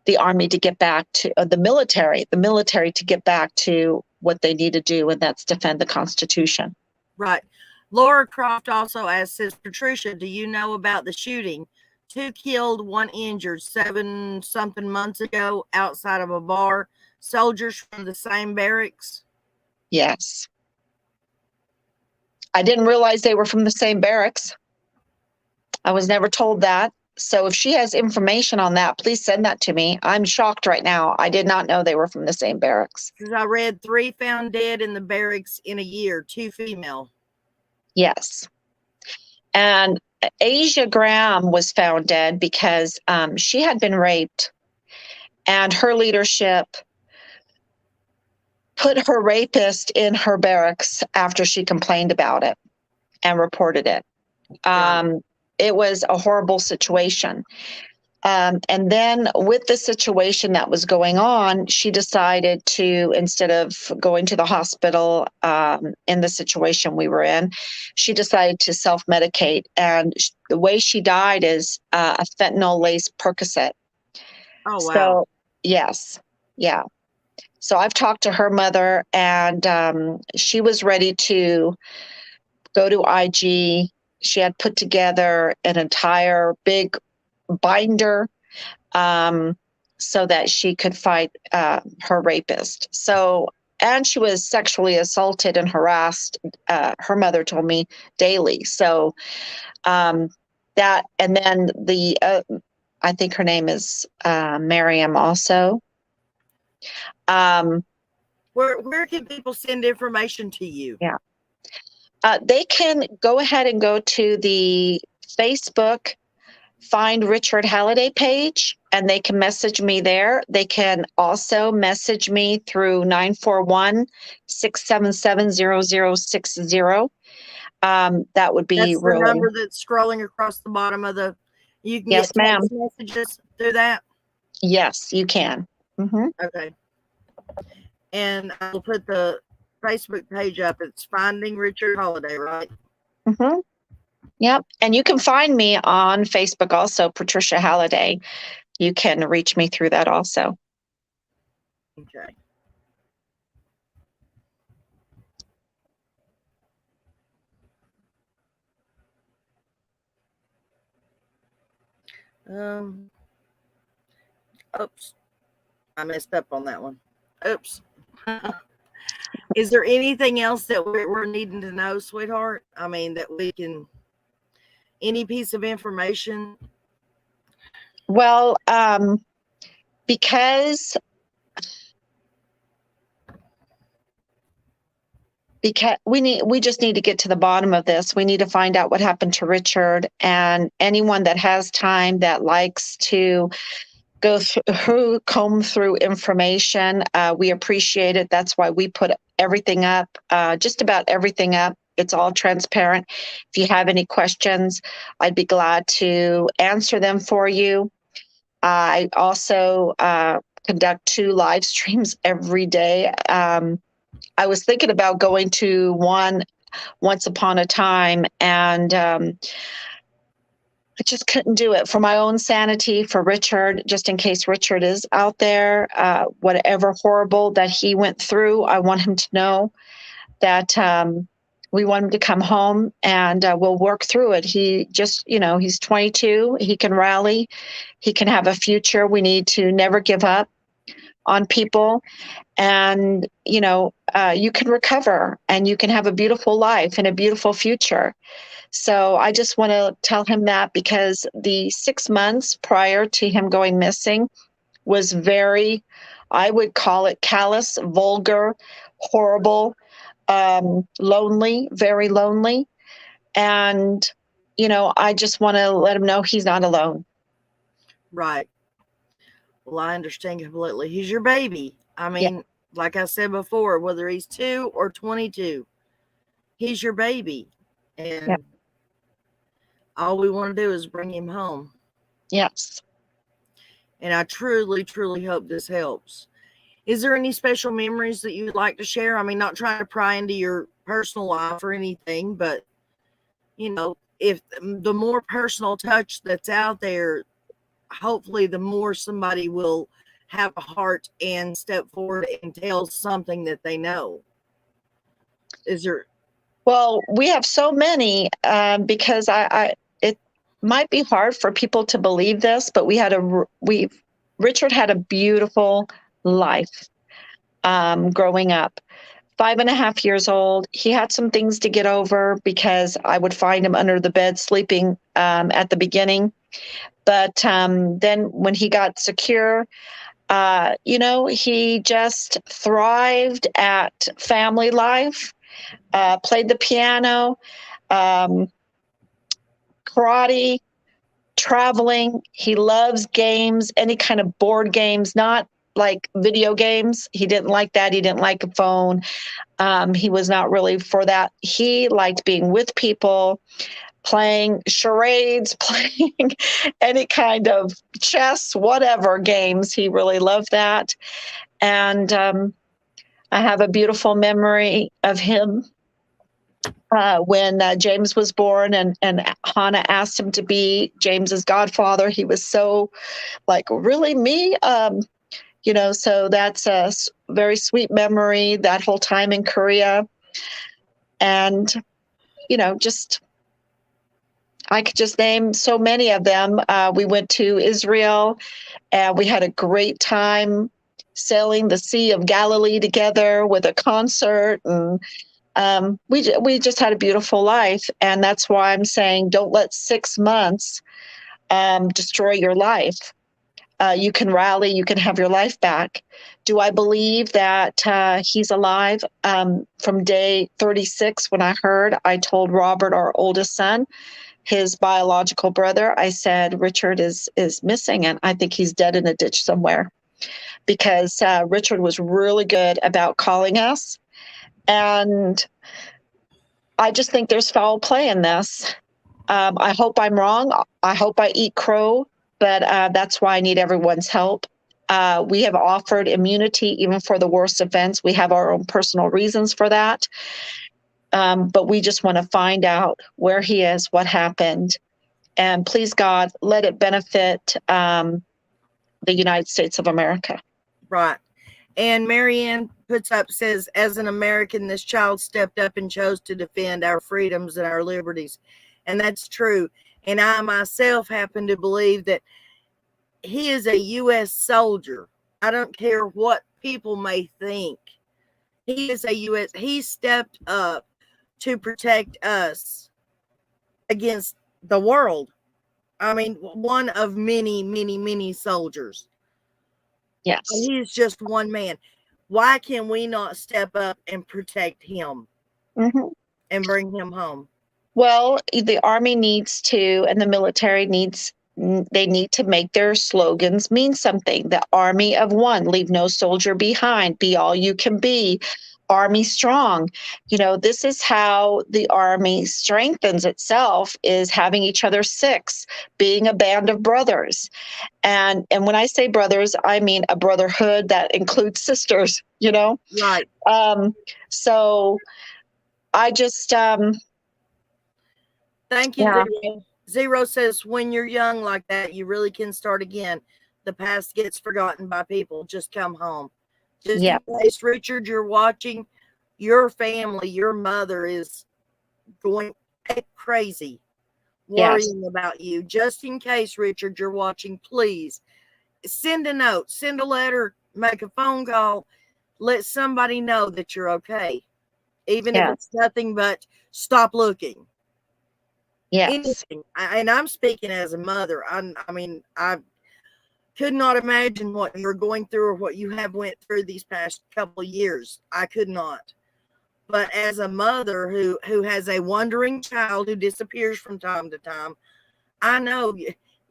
the Army to get back to the military to get back to what they need to do, and that's defend the Constitution. Right. Laura Croft also asks, says, Patricia, do you know about the shooting? 2 killed, 1 injured, 7-something months ago outside of a bar. Soldiers from the same barracks? Yes. I didn't realize they were from the same barracks. I was never told that. So if she has information on that, please send that to me. I'm shocked right now. I did not know they were from the same barracks. Because I read 3 found dead in the barracks in a year, 2 female. Yes. And Asia Graham was found dead because she had been raped, and her leadership put her rapist in her barracks after she complained about it and reported it. It was a horrible situation. And then with the situation that was going on, she decided to, instead of going to the hospital in the situation we were in, she decided to self-medicate. And the way she died is a fentanyl-laced Percocet. Oh, wow. So, yes. Yeah. So I've talked to her mother, and she was ready to go to IG. She had put together an entire big binder so that she could fight her rapist. So, and she was sexually assaulted and harassed, her mother told me, daily. So that, and then the, I think her name is Miriam also. Where can people send information to you? Yeah. They can go ahead and go to the Facebook Find Richard Halliday page, and they can message me there. They can also message me through 941-677-0060. That would be That's the really number that's scrolling across the bottom of the. You can Yes, get text ma'am. messages through that. Yes, you can. Mm-hmm. Okay. And I'll put the Facebook page up. It's Finding Richard Halliday, right? Mm-hmm. Yep. And you can find me on Facebook also, Patricia Halliday. You can reach me through that also. Okay. Oops. I messed up on that one. Oops. Is there anything else that we're needing to know, sweetheart? I mean, that we can, any piece of information? Well, because we just need to get to the bottom of this. We need to find out what happened to Richard, and anyone that has time that likes to go through, comb through information, we appreciate it. That's why we put everything up, just about everything up. It's all transparent. If you have any questions, I'd be glad to answer them for you. I also conduct 2 live streams every day. I was thinking about going to one once upon a time, and I just couldn't do it for my own sanity, for Richard, just in case Richard is out there. Whatever horrible that he went through, I want him to know that we want him to come home, and we'll work through it. He just, he's 22. He can rally. He can have a future. We need to never give up on people. And, you can recover, and you can have a beautiful life and a beautiful future. So I just want to tell him that, because the 6 months prior to him going missing was very, I would call it callous, vulgar, horrible, lonely, very lonely. And, I just want to let him know he's not alone. Right. Well, I understand completely. He's your baby. I mean, like I said before, whether he's 2 or 22, he's your baby. And all we want to do is bring him home. Yes. And I truly, truly hope this helps. Is there any special memories that you would like to share? I mean, not trying to pry into your personal life or anything, but, if the more personal touch that's out there, hopefully the more somebody will have a heart and step forward and tell something that they know. Is there? Well, we have so many, because it might be hard for people to believe this, but Richard had a beautiful life growing up. 5.5 years old. He had some things to get over, because I would find him under the bed sleeping at the beginning. But then when he got secure, he just thrived at family life, played the piano, um, karate, traveling. He loves games, any kind of board games, not like video games. He didn't like that. He didn't like a phone. He was not really for that. He liked being with people, playing charades, playing any kind of chess, whatever games. He really loved that. And I have a beautiful memory of him when James was born, and Hannah asked him to be James's godfather. He was so like, really, me? So that's a very sweet memory, that whole time in Korea. And, just, I could just name so many of them. We went to Israel, and we had a great time sailing the Sea of Galilee together with a concert. And we just had a beautiful life. And that's why I'm saying, don't let 6 months destroy your life. You can rally, you can have your life back. Do I believe that he's alive? From day 36, when I told Robert, our oldest son, his biological brother, I said, Richard is missing, and I think he's dead in a ditch somewhere. Because Richard was really good about calling us. And I just think there's foul play in this. I hope I'm wrong. I hope I eat crow, but that's why I need everyone's help. We have offered immunity even for the worst offense. We have our own personal reasons for that. But we just want to find out where he is, what happened. And please, God, let it benefit the United States of America. Right. And Marianne says, as an American, this child stepped up and chose to defend our freedoms and our liberties. And that's true. And I myself happen to believe that he is a U.S. soldier. I don't care what people may think. He is a U.S. He stepped up to protect us against the world. I mean, one of many, many, many soldiers. Yes. And he is just one man. Why can we not step up and protect him and bring him home? Well, the Army needs to, and the military they need to make their slogans mean something. The Army of One, leave no soldier behind, be all you can be, Army strong. This is how the Army strengthens itself, is having each other six, being a band of brothers. And when I say brothers, I mean a brotherhood that includes sisters, Right. So I just thank you, Zero. Zero says, when you're young like that, you really can start again. The past gets forgotten by people. Just come home. Just in case, Richard, you're watching, your family, your mother is going crazy worrying about you. Just in case, Richard, you're watching, please send a note, send a letter, make a phone call. Let somebody know that you're okay. Even if it's nothing but stop looking. Yes. Anything. And I'm speaking as a mother. I mean, I could not imagine what you're going through or what you have went through these past couple of years. I could not. But as a mother who has a wandering child who disappears from time to time, I know,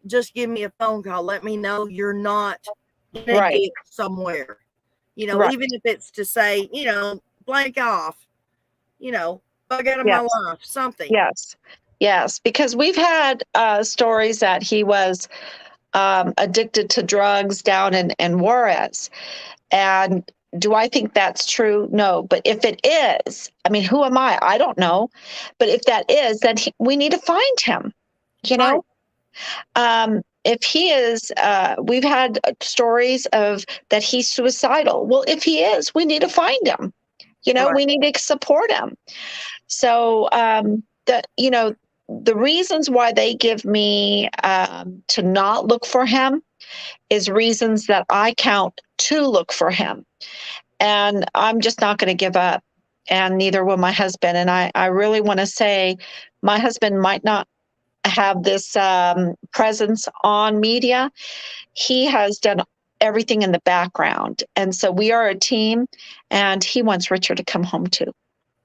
just give me a phone call. Let me know you're not in a ditch somewhere. Even if it's to say, blank off, bug out of my life, something. Yes, because we've had stories that he was addicted to drugs down in Juarez. And do I think that's true? No. But if it is, I mean, who am I? I don't know. But if that is, then we need to find him, know? If he is, we've had stories of that he's suicidal. Well, if he is, we need to find him. We need to support him. So, the reasons why they give me to not look for him is reasons that I count to look for him. And I'm just not going to give up. And neither will my husband. And I really want to say my husband might not have this presence on media. He has done everything in the background. And so we are a team, and he wants Richard to come home too.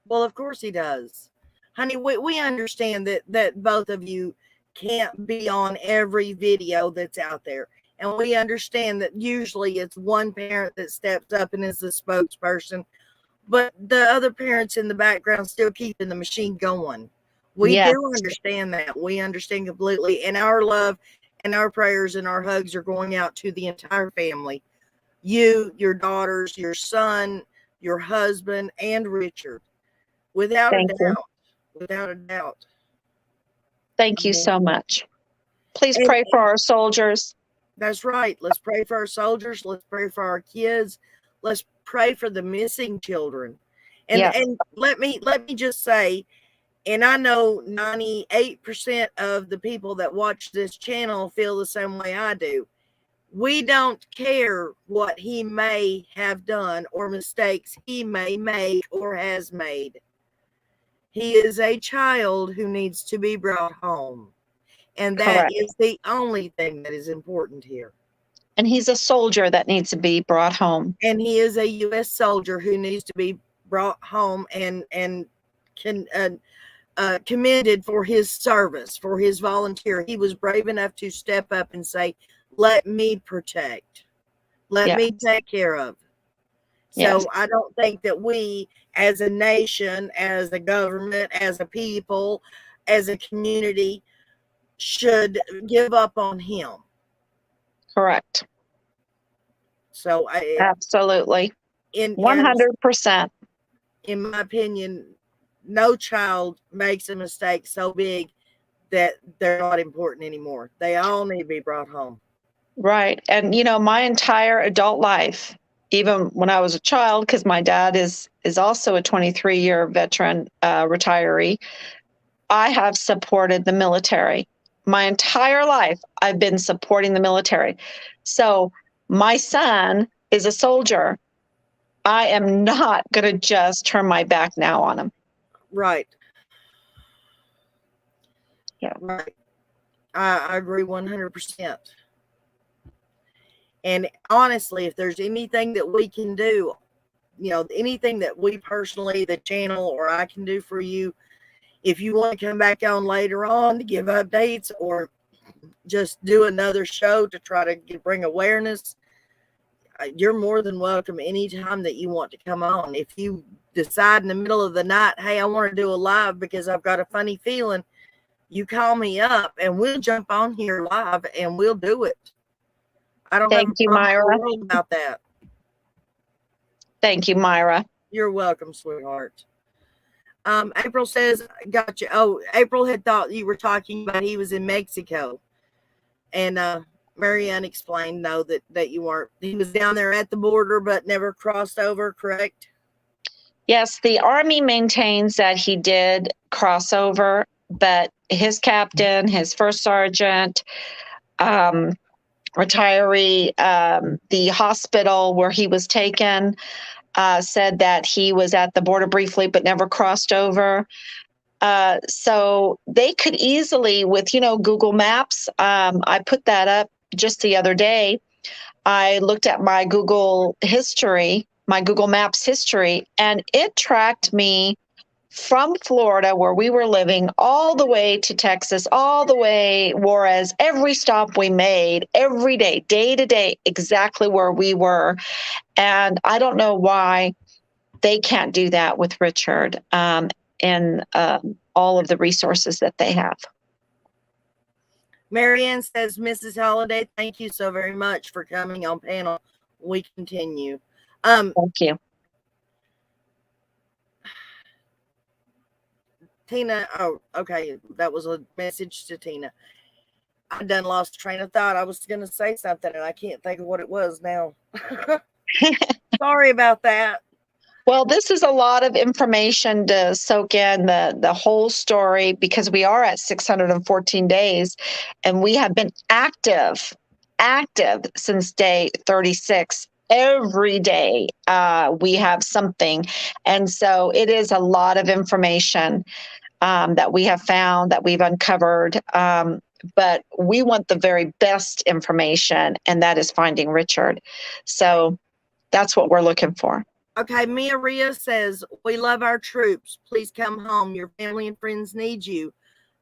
Well, of course he does. Honey, we understand that both of you can't be on every video that's out there. And we understand that usually it's one parent that steps up and is the spokesperson, but the other parents in the background still keeping the machine going. We Yes. do understand that. We understand completely. And our love and our prayers and our hugs are going out to the entire family. You, your daughters, your son, your husband, and Richard. Without Thank a you. doubt. Without a doubt. Thank you so much. Please And- pray for our soldiers. That's right. Let's pray for our soldiers. Let's pray for our kids. Let's pray for the missing children. And Yes. and let me just say, and I know 98% of the people that watch this channel feel the same way I do. We don't care what he may have done or mistakes he may make or has made. He is a child who needs to be brought home. And that Correct. is the only thing that is important here. And he's a soldier that needs to be brought home. And he is a U.S. soldier who needs to be brought home and commended for his service, for his volunteer. He was brave enough to step up and say, let me protect. Let me take care of. So Yes. I don't think that we as a nation, as a government, as a people, as a community should give up on him. Correct. So Absolutely. 100%. In my opinion, no child makes a mistake so big that they're not important anymore. They all need to be brought home. Right. And my entire adult life, even when I was a child, because my dad is also a 23-year veteran retiree, I have supported the military. My entire life, I've been supporting the military. So my son is a soldier. I am not going to just turn my back now on him. Right. Yeah. Right. I agree 100%. And honestly, if there's anything that we can do, anything that we personally, the channel, or I can do for you, if you want to come back on later on to give updates or just do another show to try to bring awareness, you're more than welcome anytime that you want to come on. If you decide in the middle of the night, hey, I want to do a live because I've got a funny feeling, you call me up and we'll jump on here live and we'll do it. I don't Thank you, Myra. About that. Thank you, Myra. You're welcome, sweetheart. April says, gotcha. Oh, April had thought you were talking about he was in Mexico. And Marianne explained, no, that you weren't. He was down there at the border, but never crossed over, correct? Yes, the Army maintains that he did cross over, but his captain, his first sergeant, retiree, the hospital where he was taken, said that he was at the border briefly but never crossed over. So they could easily, with Google Maps, I put that up just the other day. I looked at my Google Maps history, and it tracked me from Florida, where we were living, all the way to Texas, all the way Juarez, every stop we made, every day, day to day, exactly where we were. And I don't know why they can't do that with Richard and all of the resources that they have. Marianne says, Mrs. Halliday, thank you so very much for coming on panel. We continue. Thank you. Tina, oh, okay. That was a message to Tina. I done lost a train of thought. I was going to say something and I can't think of what it was now. Sorry about that. Well, this is a lot of information to soak in the whole story, because we are at 614 days and we have been active since day 36. Every day we have something. And so it is a lot of information. that we have found, that we've uncovered. But we want the very best information, and that is finding Richard. So that's what we're looking for. Okay, Mia Ria says, we love our troops. Please come home. Your family and friends need you.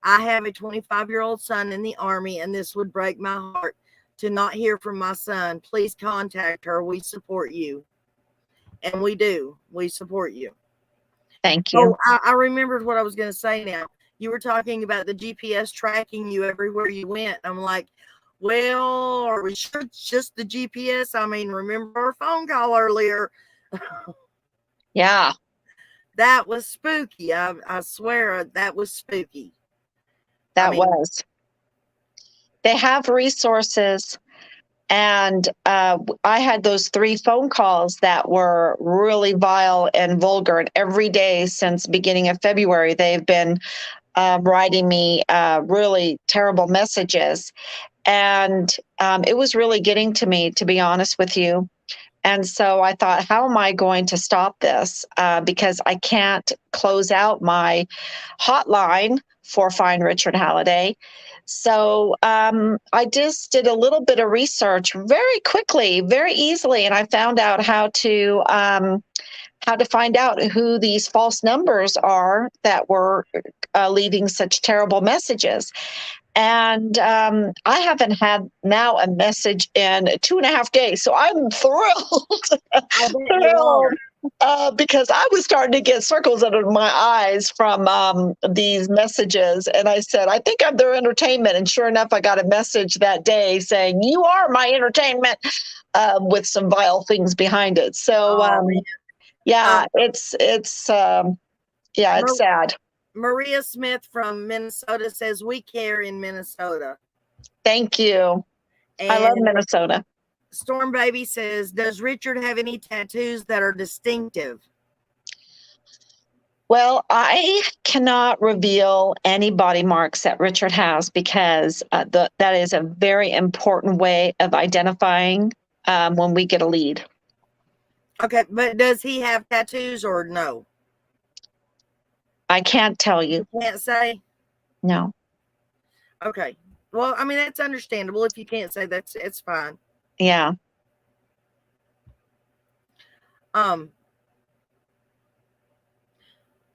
I have a 25-year-old son in the Army, and this would break my heart to not hear from my son. Please contact her. We support you. And we do. We support you. Thank you. Oh, I remembered what I was going to say now. You were talking about the GPS tracking you everywhere you went. I'm like, well, are we sure it's just the GPS? I mean, remember our phone call earlier? Yeah. That was spooky. I swear that was spooky. That was. They have resources. And I had those 3 phone calls that were really vile and vulgar. And every day since beginning of February, they've been writing me really terrible messages. And it was really getting to me, to be honest with you. And so I thought, how am I going to stop this? Because I can't close out my hotline for Find Richard Halliday. So I just did a little bit of research very quickly, very easily, and I found out how to find out who these false numbers are that were leaving such terrible messages. And I haven't had now a message in 2.5 days. So I'm thrilled, because I was starting to get circles under my eyes from these messages. And I said, I think I'm their entertainment. And sure enough, I got a message that day saying, you are my entertainment, with some vile things behind it. So, it's sad. Maria Smith from Minnesota says, we care in Minnesota. Thank you. And I love Minnesota. Storm Baby says, does Richard have any tattoos that are distinctive? Well, I cannot reveal any body marks that Richard has because that is a very important way of identifying when we get a lead. Okay, but does he have tattoos or no? I can't tell you. You can't say? No. Okay. Well, I mean, that's understandable. If you can't say, it's fine. Yeah.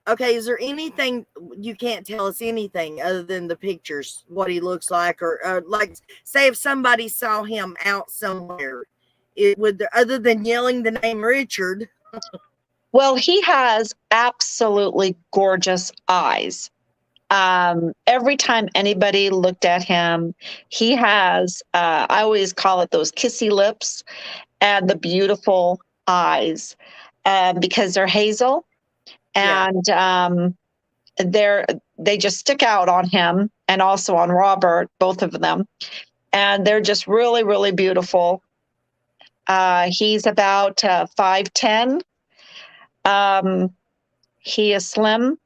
Okay, is there anything you can't tell us anything other than the pictures, what he looks like, or like, say if somebody saw him out somewhere, other than yelling the name Richard? Well, he has absolutely gorgeous eyes. Every time anybody looked at him, he has, I always call it those kissy lips and the beautiful eyes, because they're hazel and they just stick out on him and also on Robert, both of them. And they're just really, really beautiful. He's about 5'10". He is slim.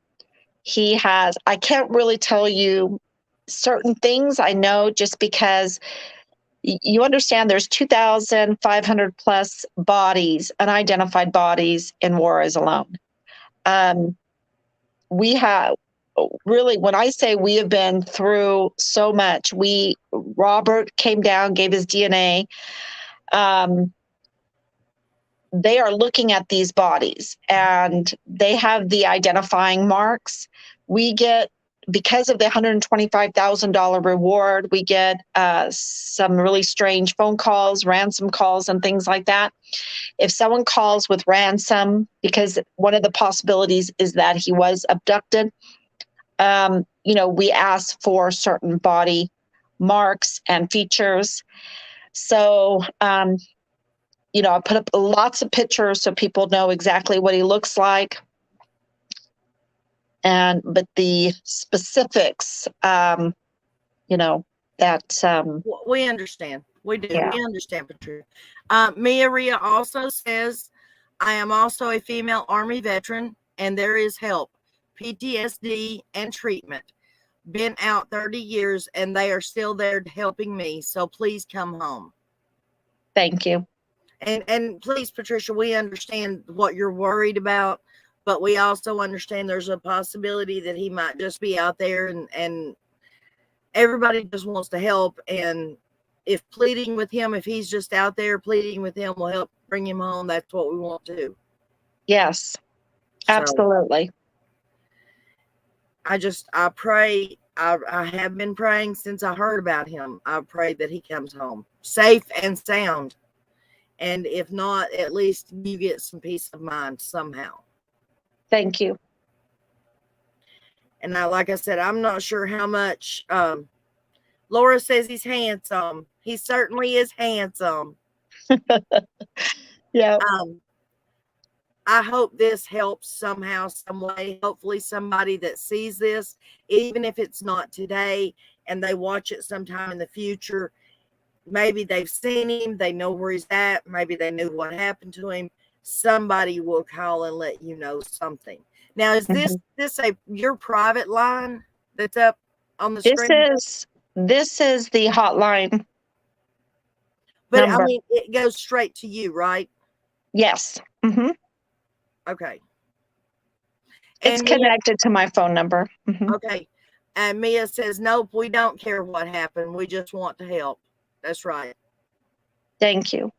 He has, I can't really tell you certain things. I know just because you understand there's 2,500 plus bodies, unidentified bodies in Juarez alone. We have really, when I say we have been through so much, Robert came down, gave his DNA. They are looking at these bodies and they have the identifying marks. We get, because of the $125,000 reward, we get some really strange phone calls, ransom calls, and things like that. If someone calls with ransom, because one of the possibilities is that he was abducted, we ask for certain body marks and features. So, I put up lots of pictures so people know exactly what he looks like. But the specifics, that. We understand. We do. Yeah. We understand, Patricia. Mia Ria also says, I am also a female Army veteran, and there is help, PTSD, and treatment. Been out 30 years, and they are still there helping me. So please come home. Thank you. And please, Patricia, we understand what you're worried about, but we also understand there's a possibility that he might just be out there, and everybody just wants to help. And if pleading with him, if he's just out there pleading with him will help bring him home, that's what we want to do. Yes, So absolutely. I pray, I have been praying since I heard about him. I pray that he comes home safe and sound. And if not, at least you get some peace of mind somehow. Thank you. And like I said, I'm not sure how much. Laura says he's handsome. He certainly is handsome. Yeah. I hope this helps somehow, some way. Hopefully somebody that sees this, even if it's not today, and they watch it sometime in the future, maybe they've seen him, they know where he's at, maybe they knew what happened to him. Somebody will call and let you know something. Now, is this your private line that's up on the screen? This is the hotline. But number. I mean, it goes straight to you, right? Yes. Mm-hmm. Okay. It's connected to my phone number. Mm-hmm. Okay. And Mia says, nope, we don't care what happened. We just want to help. That's right. Thank you.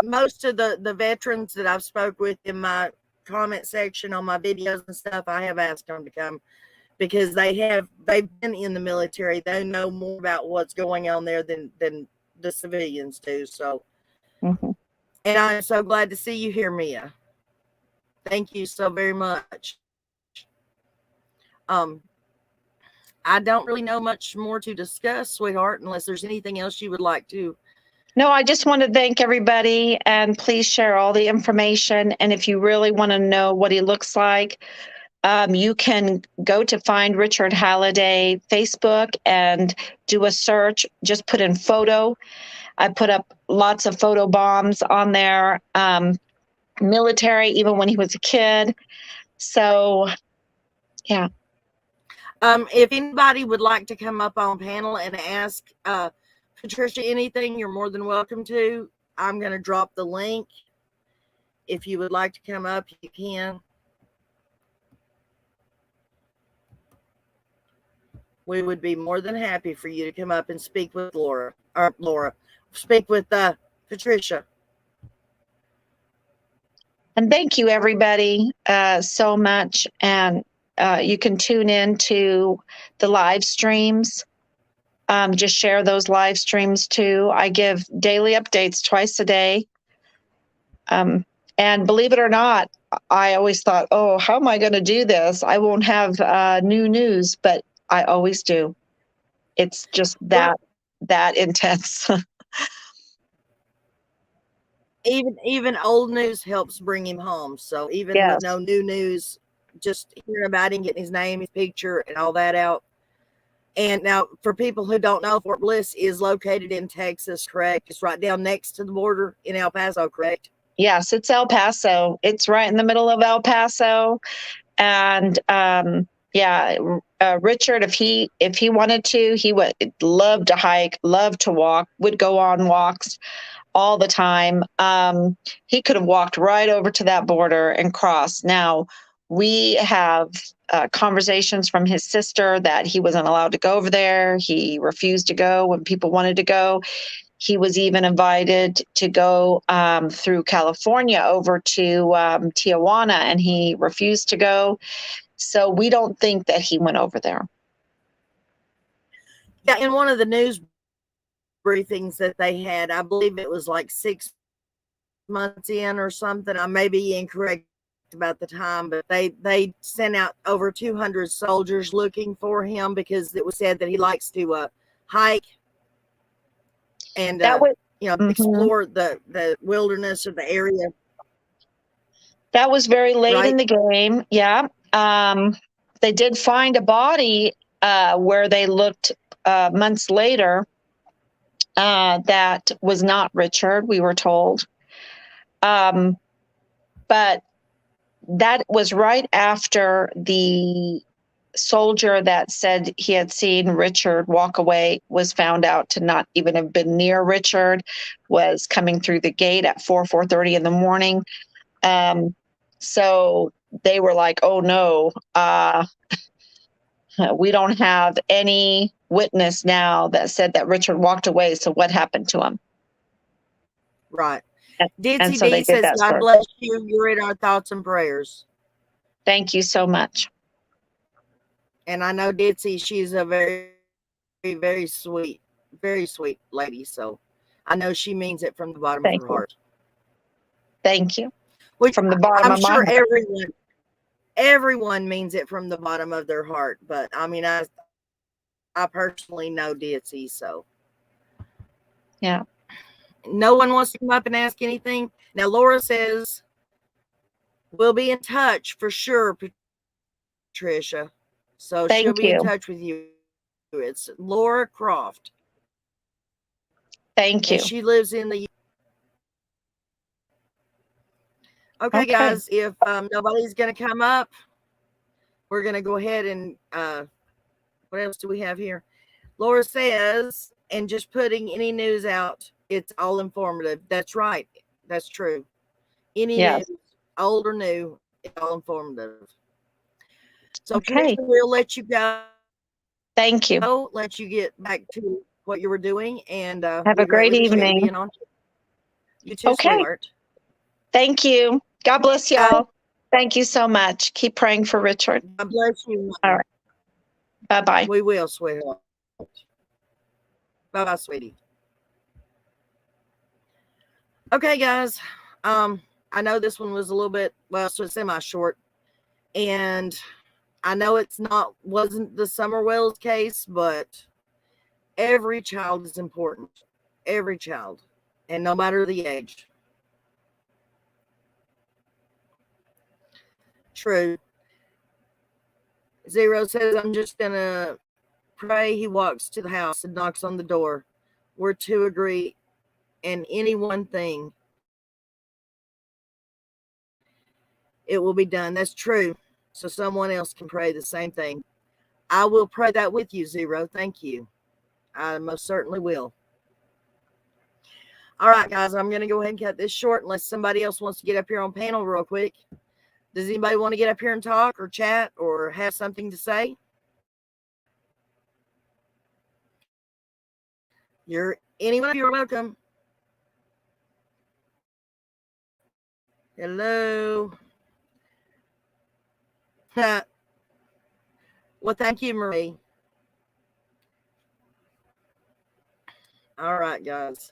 Most of the veterans that I've spoke with in my comment section on my videos and stuff, I have asked them to come because they've been in the military. They know more about what's going on there than the civilians do. So, mm-hmm. And I'm so glad to see you here, Mia. Thank you so very much. I don't really know much more to discuss, sweetheart, unless there's anything else you would like to. No, I just want to thank everybody, and please share all the information. And if you really want to know what he looks like, you can go to Find Richard Halliday Facebook and do a search. Just put in photo. I put up lots of photo bombs on there. Military, even when he was a kid. So, yeah. If anybody would like to come up on panel and ask Patricia anything, you're more than welcome to. I'm going to drop the link. If you would like to come up, you can. We would be more than happy for you to come up and speak with speak with Patricia. And thank you, everybody, so much. And you can tune in to the live streams. Just share those live streams too. I give daily updates twice a day. And believe it or not, I always thought, oh, how am I going to do this? I won't have new news, but I always do. It's just that intense. Even old news helps bring him home. So even with no new news, just hearing about him, getting his name, his picture, and all that out. And now, for people who don't know, Fort Bliss is located in Texas, correct? It's right down next to the border in El Paso, correct? Yes, it's El Paso. It's right in the middle of El Paso. And Richard, if he wanted to, he would love to hike, love to walk, would go on walks all the time. He could have walked right over to that border and crossed. Now, we have conversations from his sister that he wasn't allowed to go over there. He refused to go when people wanted to go. He was even invited to go through California over to Tijuana, and he refused to go. So we don't think that he went over there. Yeah, in one of the news briefings that they had, I believe it was like 6 months in or something. I may be incorrect about the time, but they sent out over 200 soldiers looking for him because it was said that he likes to hike and explore the wilderness or the area. That was very late in the game. Yeah. They did find a body where they looked months later that was not Richard, we were told. But that was right after the soldier that said he had seen Richard walk away was found out to not even have been near Richard, was coming through the gate at 4:30 in the morning. So they were like, oh no, we don't have any witness now that said that Richard walked away. So what happened to him? Right. And Ditzy so they D did says, that God story. bless you. You're in our thoughts and prayers. Thank you so much. And I know Ditzy, she's a very, very sweet lady. So I know she means it from the bottom Thank of her you. heart. Thank you. Which From the bottom I'm of my sure heart. everyone means it from the bottom of their heart. But I mean, I personally know Ditzy, so Yeah. no one wants to come up and ask anything. Now Laura says we'll be in touch for sure, Patricia. So she'll Thank be in you. touch with you. It's Laura Croft. Thank you. And she lives in the Okay, guys, if nobody's going to come up, we're going to go ahead and what else do we have here? Laura says, and just putting any news out, it's all informative. That's right. That's true. Any Yes. news, old or new, it's all informative. So Okay. Patricia, we'll let you go. Thank you. Let you get back to what you were doing, and Have we a great greatly appreciate you evening. being on. You too, Okay. sweetheart. Thank you. God bless y'all. Thank you so much. Keep praying for Richard. God bless you. All right. Bye-bye. We will, sweetheart. Bye-bye, sweetie. Okay, guys. I know this one was a little bit, well, so semi-short. And I know wasn't the Summerwells case, but every child is important. Every child. And no matter the age. True. Zero says, I'm just going to pray he walks to the house and knocks on the door. We're to agree in any one thing. It will be done. That's true. So someone else can pray the same thing. I will pray that with you, Zero. Thank you. I most certainly will. All right, guys, I'm going to go ahead and cut this short unless somebody else wants to get up here on panel real quick. Does anybody want to get up here and talk or chat or have something to say? Anyone, you're welcome. Hello. Well, thank you, Marie. All right, guys.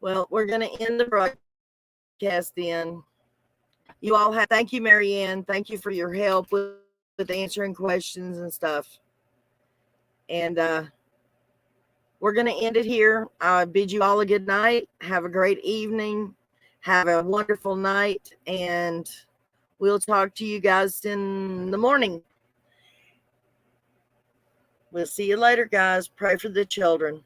Well, we're going to end the broadcast then. You all have, thank you, Marianne. Thank you for your help with answering questions and stuff. And we're going to end it here. I bid you all a good night. Have a great evening. Have a wonderful night. And we'll talk to you guys in the morning. We'll see you later, guys. Pray for the children.